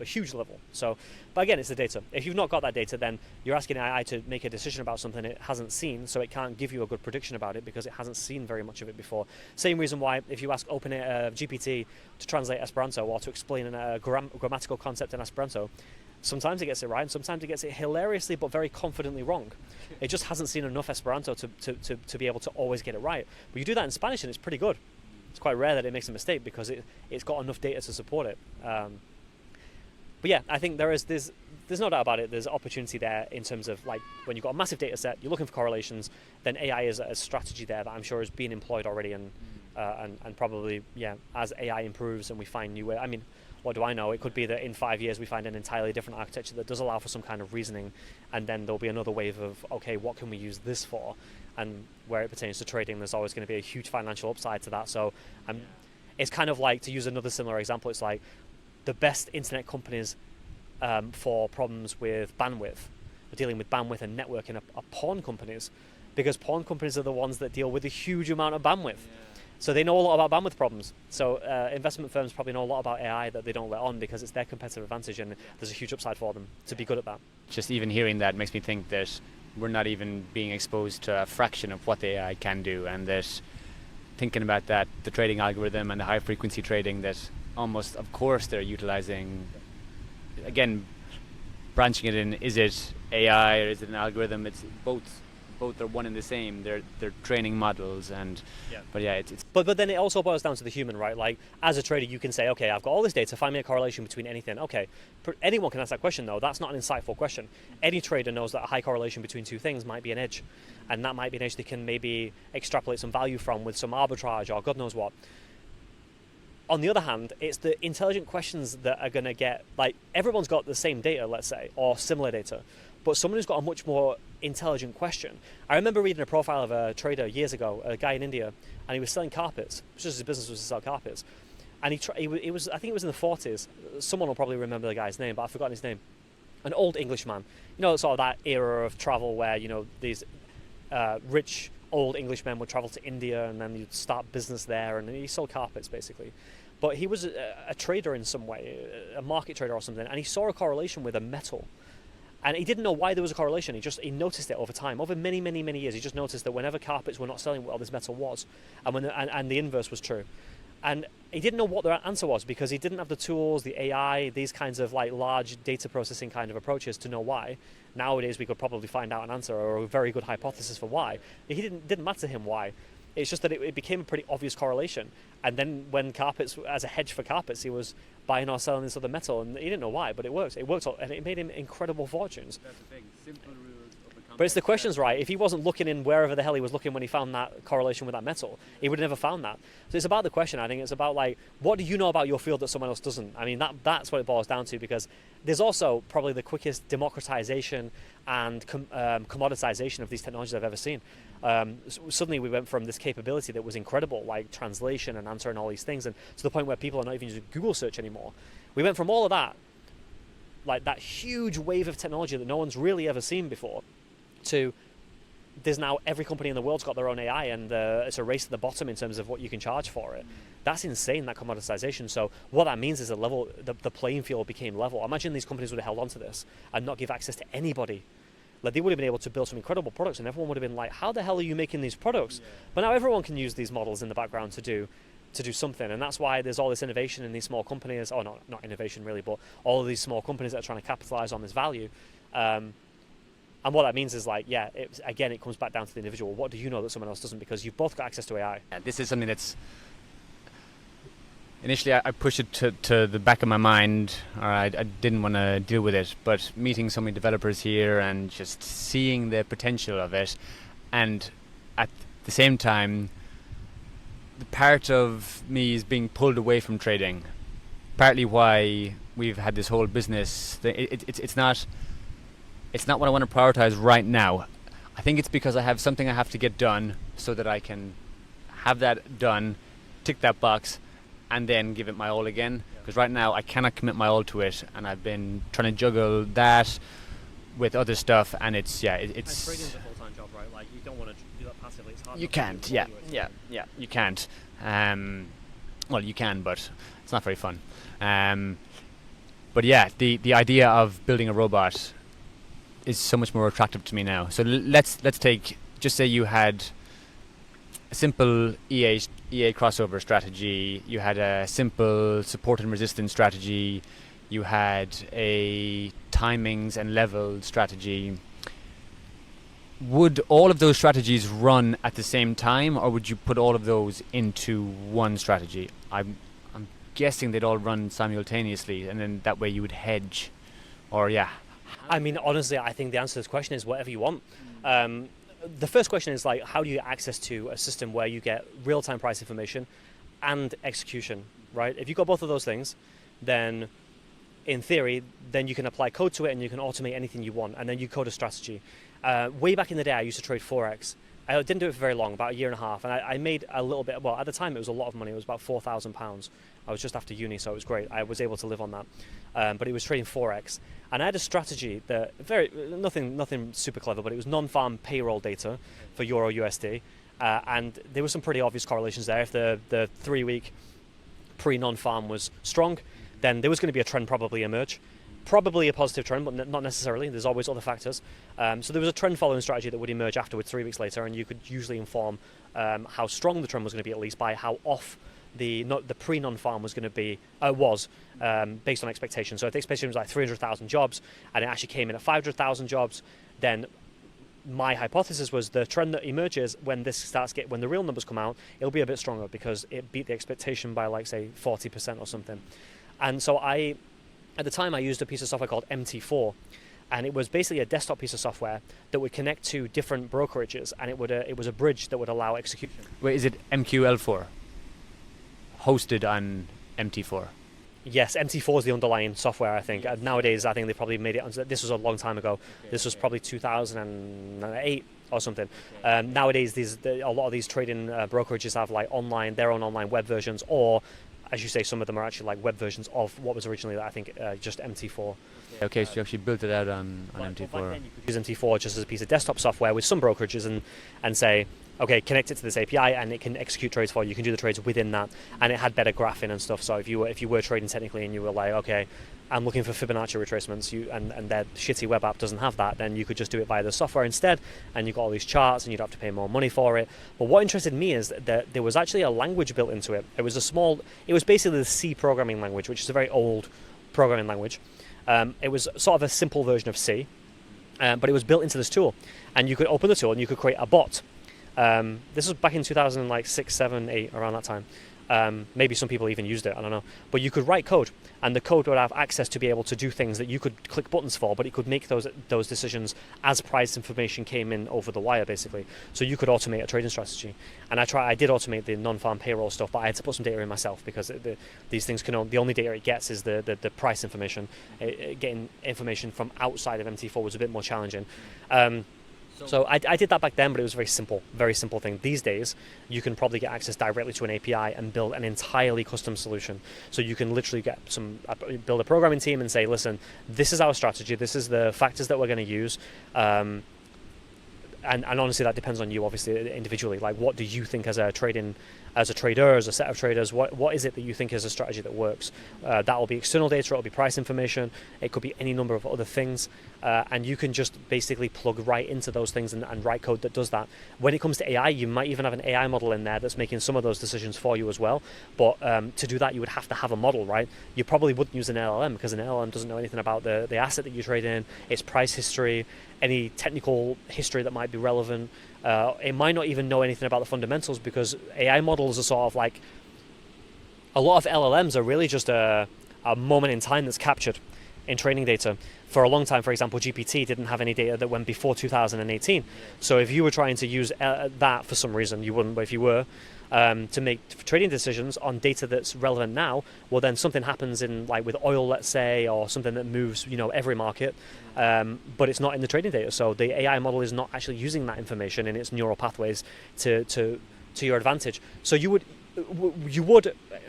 a huge level. So, but again, it's the data. If you've not got that data, then you're asking AI to make a decision about something it hasn't seen, so it can't give you a good prediction about it because it hasn't seen very much of it before. Same reason why if you ask GPT to translate Esperanto or to explain a grammatical concept in Esperanto, sometimes it gets it right and sometimes it gets it hilariously but very confidently wrong. It just hasn't seen enough Esperanto to be able to always get it right. But you do that in Spanish and it's pretty good. It's quite rare that it makes a mistake because it's got enough data to support it. But yeah, I think there's no doubt about it. There's opportunity there in terms of, like, when you've got a massive data set, you're looking for correlations, then AI is a strategy there that I'm sure is being employed already, and probably, yeah, as AI improves and we find new ways. I mean, what do I know? It could be that in 5 years we find an entirely different architecture that does allow for some kind of reasoning, and then there'll be another wave of, okay, what can we use this for? And where it pertains to trading, there's always going to be a huge financial upside to that. So it's kind of like, to use another similar example, it's like the best internet companies for problems with bandwidth, dealing with bandwidth and networking, are pawn companies, because pawn companies are the ones that deal with a huge amount of bandwidth. So they know a lot about bandwidth problems. So investment firms probably know a lot about AI that they don't let on because it's their competitive advantage, and there's a huge upside for them to be good at that. Just even hearing that makes me think that we're not even being exposed to a fraction of what the AI can do, and that thinking about that, the trading algorithm and the high frequency trading, that almost, of course, they're utilizing, again, branching it in, is it AI or is it an algorithm? It's both are one and the same. They're training models, and but yeah, it's but then it also boils down to the human, right? Like, as a trader, you can say, okay, I've got all this data, find me a correlation between anything. Okay, anyone can ask that question though. That's not an insightful question. Any trader knows that a high correlation between two things might be an edge, and that might be an edge they can maybe extrapolate some value from with some arbitrage or God knows what. On the other hand, it's the intelligent questions that are going to get, like, everyone's got the same data, let's say, or similar data, but someone who's got a much more intelligent question. I remember reading a profile of a trader years ago, a guy in India, and he was selling carpets. His business was to sell carpets. And it was, I think it was in the 40s. Someone will probably remember the guy's name, but I've forgotten his name. An old Englishman. Sort of that era of travel where, these rich old Englishmen would travel to India and then you'd start business there, and he sold carpets, basically. But he was a trader in some way, a market trader or something, and he saw a correlation with a metal. And he didn't know why there was a correlation. He noticed it over time. Over many, many, many years, he just noticed that whenever carpets were not selling well, this metal was. And the inverse was true. And he didn't know what the answer was because he didn't have the tools, the AI, these kinds of like large data processing kind of approaches to know why. Nowadays, we could probably find out an answer or a very good hypothesis for why. It didn't matter to him why. It's just that it became a pretty obvious correlation. And then when carpets, as a hedge for carpets, he was buying or selling this other metal, and he didn't know why, but it worked. It worked, and it made him incredible fortunes. That's the thing. Simple rules of the But it's the questions, right? If he wasn't looking in wherever the hell he was looking when he found that correlation with that metal, he would have never found that. So it's about the question. I think it's about, like, what do you know about your field that someone else doesn't? I mean, that's what it boils down to, because there's also probably the quickest democratization and commoditization of these technologies I've ever seen. Suddenly we went from this capability that was incredible, like translation and answering all these things, and to the point where people are not even using Google search anymore. We went from all of that, like that huge wave of technology that no one's really ever seen before, to there's now every company in the world's got their own AI, and it's a race to the bottom in terms of what you can charge for it. That's insane, that commoditization. So what that means is the playing field became level. Imagine these companies would have held on to this and not give access to anybody. Like, they would have been able to build some incredible products, and everyone would have been like, how the hell are you making these products? Yeah. But now everyone can use these models in the background to do something, and that's why there's all this innovation in these small companies, or not innovation really, but all of these small companies that are trying to capitalize on this value. And what that means is, like, yeah, it comes back down to the individual. What do you know that someone else doesn't? Because you've both got access to AI. Yeah, this is something that's initially I pushed it to the back of my mind, or I didn't want to deal with it, but meeting so many developers here and just seeing the potential of it, and at the same time part of me is being pulled away from trading. Partly why we've had this whole business. It's not what I want to prioritize right now. I think it's because I have something I have to get done so that I can have that done, tick that box, and then give it my all again. Because right now I cannot commit my all to it, and I've been trying to juggle that with other stuff, and it's And trading's a full-time job, right? Like, you don't want to do that passively. It's hard. you can't. Yeah, you can't. Well, you can, but it's not very fun. But yeah, the idea of building a robot is so much more attractive to me now. So let's take, just say you had a simple EA crossover strategy, you had a simple support and resistance strategy, you had a timings and level strategy. Would all of those strategies run at the same time, or would you put all of those into one strategy? I'm guessing they'd all run simultaneously, and then that way you would hedge. Or yeah. I mean, honestly, I think the answer to this question is whatever you want. The first question is, like, how do you get access to a system where you get real-time price information and execution, right? If you've got both of those things, then in theory, then you can apply code to it and you can automate anything you want, and then you code a strategy. Way back in the day, I used to trade Forex. I didn't do it for very long, about a year and a half, and I made a little bit. Well, at the time, it was a lot of money. It was about £4,000. I was just after uni, so it was great. I was able to live on that. But it was trading Forex, and I had a strategy that nothing super clever, but it was non-farm payroll data for Euro USD, and there were some pretty obvious correlations there. If the 3-week pre-non-farm was strong, then there was going to be a trend probably emerge. Probably a positive trend, but not necessarily. There's always other factors. So there was a trend following strategy that would emerge afterwards 3 weeks later, and you could usually inform how strong the trend was going to be, at least by how off the pre-non-farm was going to be, based on expectation. So if the expectation was like 300,000 jobs and it actually came in at 500,000 jobs, then my hypothesis was the trend that emerges when when the real numbers come out, it'll be a bit stronger because it beat the expectation by, like, say 40% or something. And so at the time, I used a piece of software called MT4, and it was basically a desktop piece of software that would connect to different brokerages, and it was a bridge that would allow execution. Wait, is it MQL4? Hosted on MT4? Yes, MT4 is the underlying software, I think. Nowadays, I think they probably made it. This was a long time ago. This was probably 2008 or something. Nowadays, a lot of these trading brokerages have like their own online web versions, or, as you say, some of them are actually like web versions of what was originally, I think, just MT4. Okay, so you actually built it out on Back MT4. then you could use MT4 just as a piece of desktop software with some brokerages and say, okay, connect it to this API and it can execute trades for you. You can do the trades within that, and it had better graphing and stuff. So if you were trading technically and you were like, okay, I'm looking for Fibonacci retracements, and their shitty web app doesn't have that, then you could just do it via the software instead, and you've got all these charts and you'd have to pay more money for it. But what interested me is that there was actually a language built into it. It was basically the C programming language, which is a very old programming language. It was sort of a simple version of C, but it was built into this tool, and you could open the tool and you could create a bot. This was back in 2006, 7, 8, around that time. Maybe some people even used it, I don't know. But you could write code, and the code would have access to be able to do things that you could click buttons for, but it could make those decisions as price information came in over the wire, basically. So you could automate a trading strategy. And I did automate the non-farm payroll stuff, but I had to put some data in myself because these things the only data it gets is the price information. Getting information from outside of MT4 was a bit more challenging. So I did that back then, but it was very simple thing. These days, you can probably get access directly to an API and build an entirely custom solution. So you can literally build a programming team and say, listen, this is our strategy, this is the factors that we're going to use. And honestly, that depends on you, obviously, individually. Like, what do you think as a trader, as a set of traders? What is it that you think is a strategy that works? That will be external data, it'll be price information, it could be any number of other things. And you can just basically plug right into those things and write code that does that. When it comes to AI, you might even have an AI model in there that's making some of those decisions for you as well. But to do that, you would have to have a model, right? You probably wouldn't use an LLM because an LLM doesn't know anything about the asset that you trade in, its price history, any technical history that might be relevant. It might not even know anything about the fundamentals because AI models are sort of like, a lot of LLMs are really just a moment in time that's captured. in training data. For a long time, for example, GPT didn't have any data that went before 2018. So if you were trying to use that for some reason, you wouldn't, but if you were, to make trading decisions on data that's relevant now, well then something happens in, like with oil, let's say, or something that moves, every market, but it's not in the trading data. So the AI model is not actually using that information in its neural pathways to your advantage. So you would,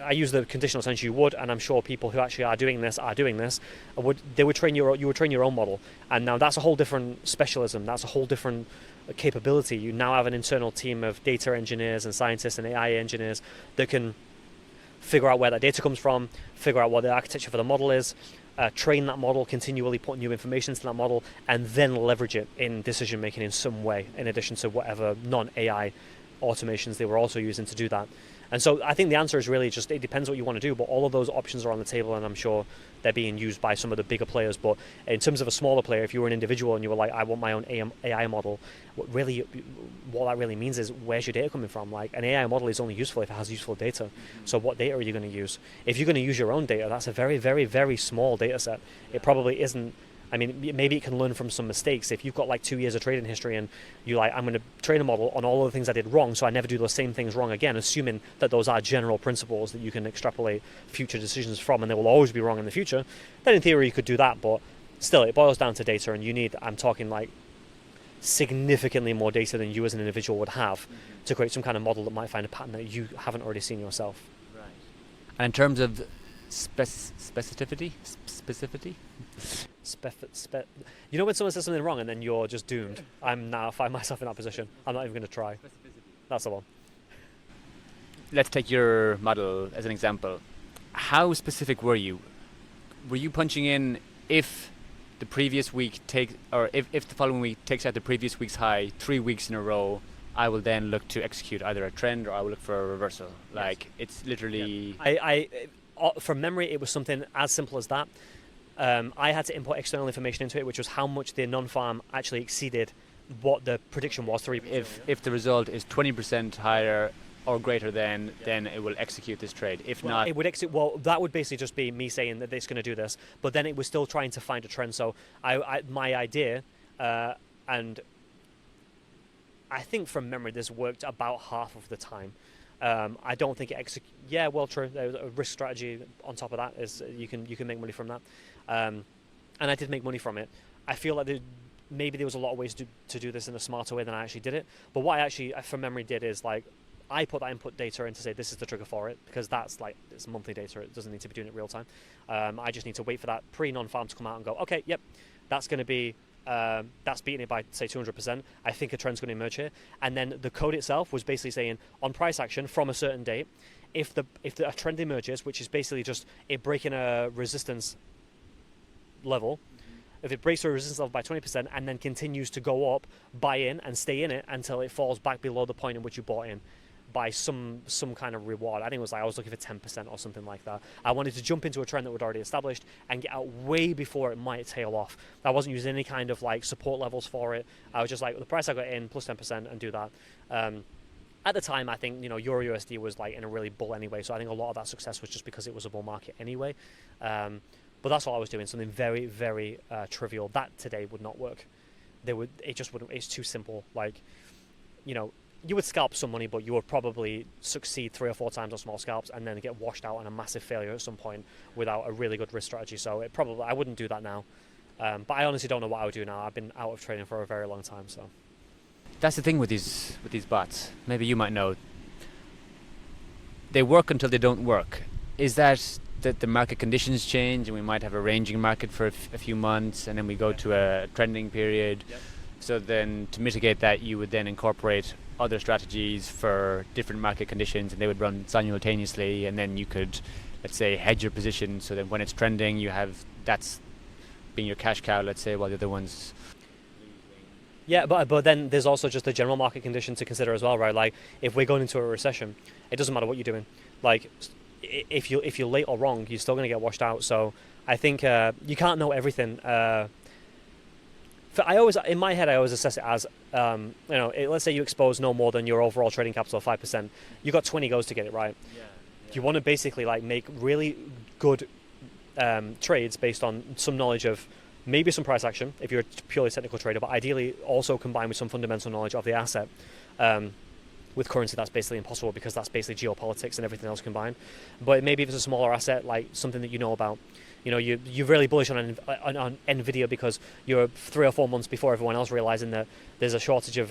I use the conditional sense, you would, and I'm sure people who actually are doing this, you would train your own model. And now that's a whole different specialism. That's a whole different capability. You now have an internal team of data engineers and scientists and AI engineers that can figure out where that data comes from, figure out what the architecture for the model is, train that model, continually put new information into that model, and then leverage it in decision making in some way, in addition to whatever non-AI automations they were also using to do that. And so I think the answer is really just, it depends what you want to do, but all of those options are on the table, and I'm sure they're being used by some of the bigger players. But in terms of a smaller player, if you were an individual and you were like, I want my own AI model, what that really means is, where's your data coming from? Like, an AI model is only useful if it has useful data. So what data are you going to use? If you're going to use your own data, that's a very, very, very small data set. It probably isn't. I mean, maybe it can learn from some mistakes. If you've got like 2 years of trading history and you're like, I'm going to train a model on all of the things I did wrong, so I never do those same things wrong again, assuming that those are general principles that you can extrapolate future decisions from, and they will always be wrong in the future, then in theory you could do that. But still, it boils down to data, and you need, I'm talking like significantly more data than you as an individual would have to create some kind of model that might find a pattern that you haven't already seen yourself. Right. And in terms of specificity? You know when someone says something wrong and then you're just doomed? I'm now find myself in that position. I'm not even going to try. That's the one. Let's take your model as an example. How specific were you? Were you punching in, if the previous week if the following week takes out the previous week's high 3 weeks in a row, I will then look to execute either a trend or I will look for a reversal? Like, it's literally... I from memory, it was something as simple as that. I had to input external information into it, which was how much the non-farm actually exceeded what the prediction was 3 weeks ago. If the result is 20% higher or greater than, then it will execute this trade. If not... It would that would basically just be me saying that it's going to do this, but then it was still trying to find a trend. So my idea, and I think from memory this worked about half of the time. I don't think it yeah, well, true. There's a risk strategy on top of that. Is you can make money from that, and I did make money from it. I feel like maybe there was a lot of ways to do this in a smarter way than I actually did it. But what I actually, from memory, did is, like, I put that input data in to say this is the trigger for it, because that's like, it's monthly data. It doesn't need to be doing it real time. I just need to wait for that pre-non-farm to come out and go, okay, yep, that's going to be. That's beating it by, say, 200%. I think a trend's going to emerge here. And then the code itself was basically saying, on price action from a certain date, if a trend emerges, which is basically just it breaking a resistance level, if it breaks a resistance level by 20% and then continues to go up, buy in and stay in it until it falls back below the point in which you bought in, by some kind of reward. I think it was like, I was looking for 10% or something like that. I wanted to jump into a trend that was already established and get out way before it might tail off. I wasn't using any kind of like support levels for it. I was just like, the price I got in plus 10% and do that. At the time, I think, Euro USD was like in a really bull anyway, so I think a lot of that success was just because it was a bull market anyway. But that's all I was doing, something very, very trivial. That today would not work. It just wouldn't. It's too simple. Like, you would scalp some money, but you would probably succeed 3 or 4 times on small scalps and then get washed out on a massive failure at some point without a really good risk strategy. So I wouldn't do that now. But I honestly don't know what I would do now. I've been out of trading for a very long time. So that's the thing with these bots. Maybe you might know. They work until they don't work. Is that the market conditions change and we might have a ranging market for a few months and then we go to a trending period? Yep. So then to mitigate that, you would then incorporate other strategies for different market conditions and they would run simultaneously, and then you could, let's say, hedge your position so that when it's trending you have that's being your cash cow, let's say, while the other ones... Yeah, but then there's also just the general market condition to consider as well, right? Like, if we're going into a recession, it doesn't matter what you're doing. Like, if you're late or wrong, you're still going to get washed out. So I think you can't know everything. In my head, I always assess it as, let's say you expose no more than your overall trading capital of 5%. You got 20 goes to get it right. Yeah. You want to basically like make really good trades based on some knowledge of maybe some price action if you're a purely technical trader, but ideally also combined with some fundamental knowledge of the asset. With currency, that's basically impossible because that's basically geopolitics and everything else combined. But maybe if it's a smaller asset, like something that you know about, you're really bullish on Nvidia because you're 3 or 4 months before everyone else realizing that there's a shortage of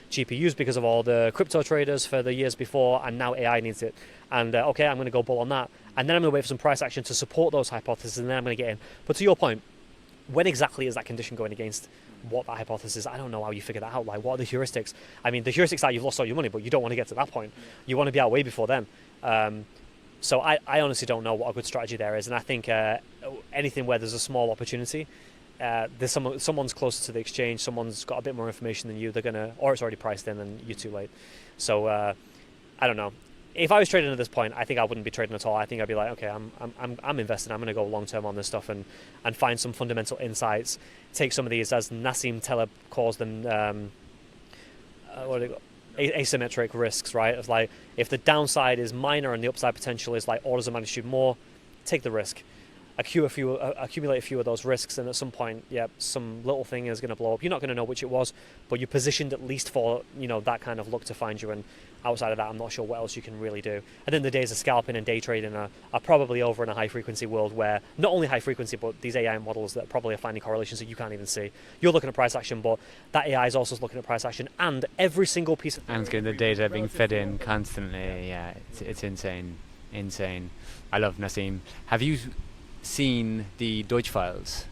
GPUs because of all the crypto traders for the years before, and now AI needs it. And okay, I'm going to go bull on that, and then I'm going to wait for some price action to support those hypotheses, and then I'm going to get in. But to your point, when exactly is that condition going against what that hypothesis is? I don't know how you figure that out. Like, what are the heuristics? I mean, the heuristics are you've lost all your money, but you don't want to get to that point. You want to be out way before then. So I honestly don't know what a good strategy there is. And I think anything where there's a small opportunity, there's someone's closer to the exchange, someone's got a bit more information than you, they're going to, or it's already priced in and you're too late. So I don't know. If I was trading at this point, I think I wouldn't be trading at all. I think I'd be like, okay, I'm invested. I'm going to go long term on this stuff and find some fundamental insights. Take some of these, as Nassim Taleb calls them, asymmetric risks, right? Of like, if the downside is minor and the upside potential is like orders of magnitude more, take the risk. Accumulate a few of those risks, and at some point, some little thing is going to blow up. You're not going to know which it was, but you're positioned at least for that kind of luck to find you. And outside of that, I'm not sure what else you can really do. And then the days of scalping and day trading are probably over in a high frequency world where not only high frequency, but these AI models that probably are finding correlations that you can't even see. You're looking at price action, but that AI is also looking at price action, and every single piece of... And it's getting the data being fed in constantly. Yeah, it's insane. I love Nassim. Have you seen the Deutsch files?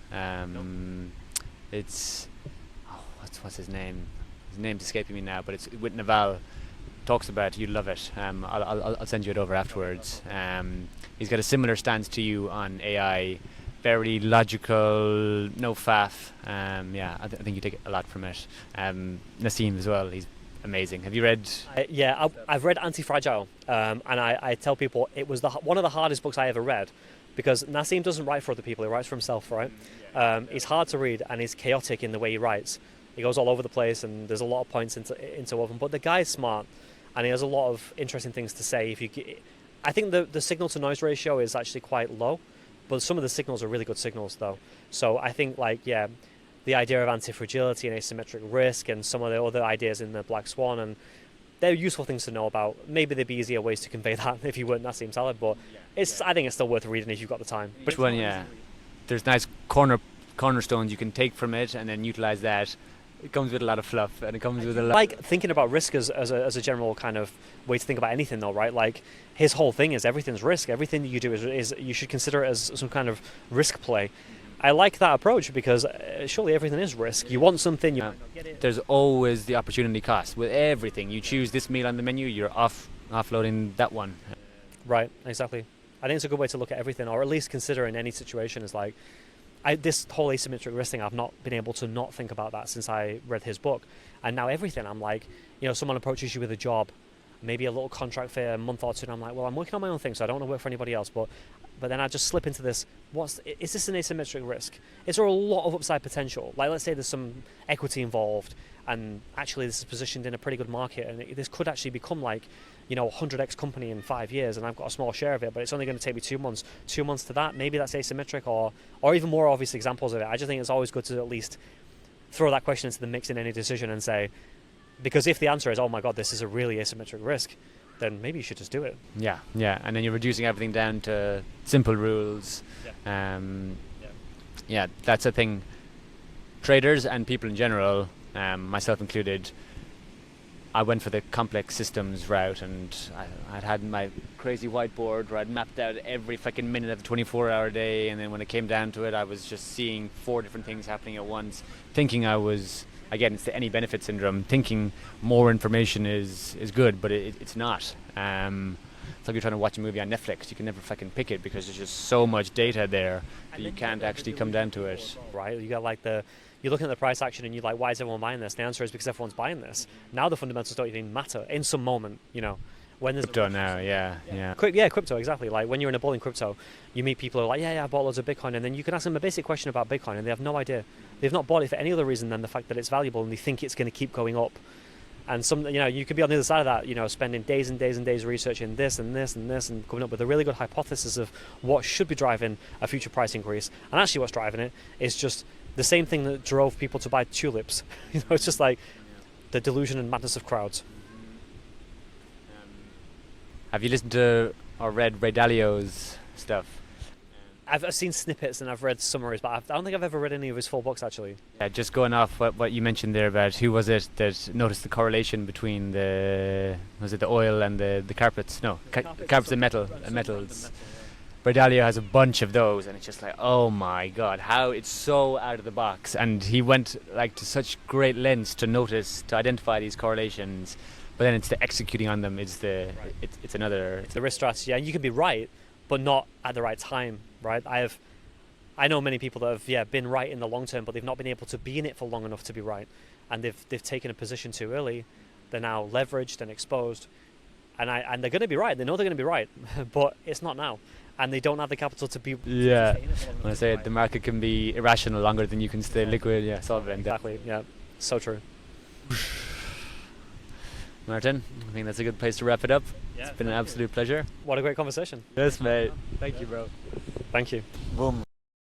It's what's his name? His name's escaping me now, but it's with Naval. Talks about, you'd love it. I'll send you it over afterwards. He's got a similar stance to you on AI, very logical, no faff. I think you take a lot from it. Nassim as well, he's amazing. Have you read? I've read Anti-Fragile, and I tell people it was one of the hardest books I ever read, because Nassim doesn't write for other people, he writes for himself, right? He's hard to read and he's chaotic in the way he writes. He goes all over the place and there's a lot of points interwoven, but the guy's smart and he has a lot of interesting things to say. I think the signal to noise ratio is actually quite low, but some of the signals are really good signals though. So I think the idea of anti-fragility and asymmetric risk and some of the other ideas in the Black Swan, and they're useful things to know about. Maybe there'd be easier ways to convey that if you weren't Nassim Taleb, but I think it's still worth reading if you've got the time. Which one? Yeah, there's nice cornerstones you can take from it and then utilize that. It comes with a lot of fluff, and it comes with a lot. Like thinking about risk as a general kind of way to think about anything, though, right? Like his whole thing is everything's risk. Everything that you do is you should consider it as some kind of risk play. I like that approach because surely everything is risk. You want something, you might not get it. There's always the opportunity cost with everything. You choose this meal on the menu, you're offloading that one. Right, exactly. I think it's a good way to look at everything, or at least consider in any situation is like, this whole asymmetric risk thing, I've not been able to not think about that since I read his book. And now everything, I'm like, someone approaches you with a job, maybe a little contract for a month or two, and I'm like, well, I'm working on my own thing, so I don't want to work for anybody else, but then I just slip into this, is this an asymmetric risk? Is there a lot of upside potential? Like, let's say there's some equity involved, and actually this is positioned in a pretty good market, and this could actually become like, 100x company in 5 years, and I've got a small share of it, but it's only going to take me 2 months. 2 months to that, maybe that's asymmetric, or even more obvious examples of it. I just think it's always good to at least throw that question into the mix in any decision and say, because if the answer is, oh my God, this is a really asymmetric risk, then maybe you should just do it. Yeah, and then you're reducing everything down to simple rules. That's a thing. Traders and people in general, myself included, I went for the complex systems route, and I'd had my crazy whiteboard where I'd mapped out every fucking minute of the 24-hour day, and then when it came down to it, I was just seeing 4 different things happening at once, thinking I was, again, it's the any benefit syndrome, thinking more information is good, but it's not. It's like you're trying to watch a movie on Netflix. You can never fucking pick it because there's just so much data there that you can't actually come down to it. Right, you got you're looking at the price action and you're like, why is everyone buying this? The answer is because everyone's buying this. Now the fundamentals don't even matter in some moment, when there's crypto now, yeah. Crypto, exactly. Like when you're in a bull in crypto, you meet people who are like, I bought loads of Bitcoin, and then you can ask them a basic question about Bitcoin and they have no idea. They've not bought it for any other reason than the fact that it's valuable and they think it's going to keep going up. And you could be on the other side of that, spending days and days and days researching this and this and this and coming up with a really good hypothesis of what should be driving a future price increase. And actually what's driving it is just the same thing that drove people to buy tulips. It's just like the delusion and madness of crowds. Have you listened to or read Ray Dalio's stuff? I've seen snippets and I've read summaries, but I don't think I've ever read any of his full books, actually. Yeah, just going off what you mentioned there about who was it that noticed the correlation between the oil and the carpets? No, carpets and metals. Ray Dalio has a bunch of those, and it's just like, oh my god, how it's so out of the box. And he went like to such great lengths to identify these correlations, but then it's the executing on them. It's the risk strategy, and you can be right, but not at the right time. Right, I know many people that have been right in the long term, but they've not been able to be in it for long enough to be right, and they've taken a position too early. They're now leveraged and exposed, and they're going to be right. They know they're going to be right, but it's not now, and they don't have the capital to be. Yeah, when I say right. The market can be irrational longer than you can stay liquid. Yeah, solvent. Exactly. Yeah, so true. Martin, I think that's a good place to wrap it up. It's been an absolute pleasure. What a great conversation. Yes, mate. Thank you, bro. Thank you. Boom.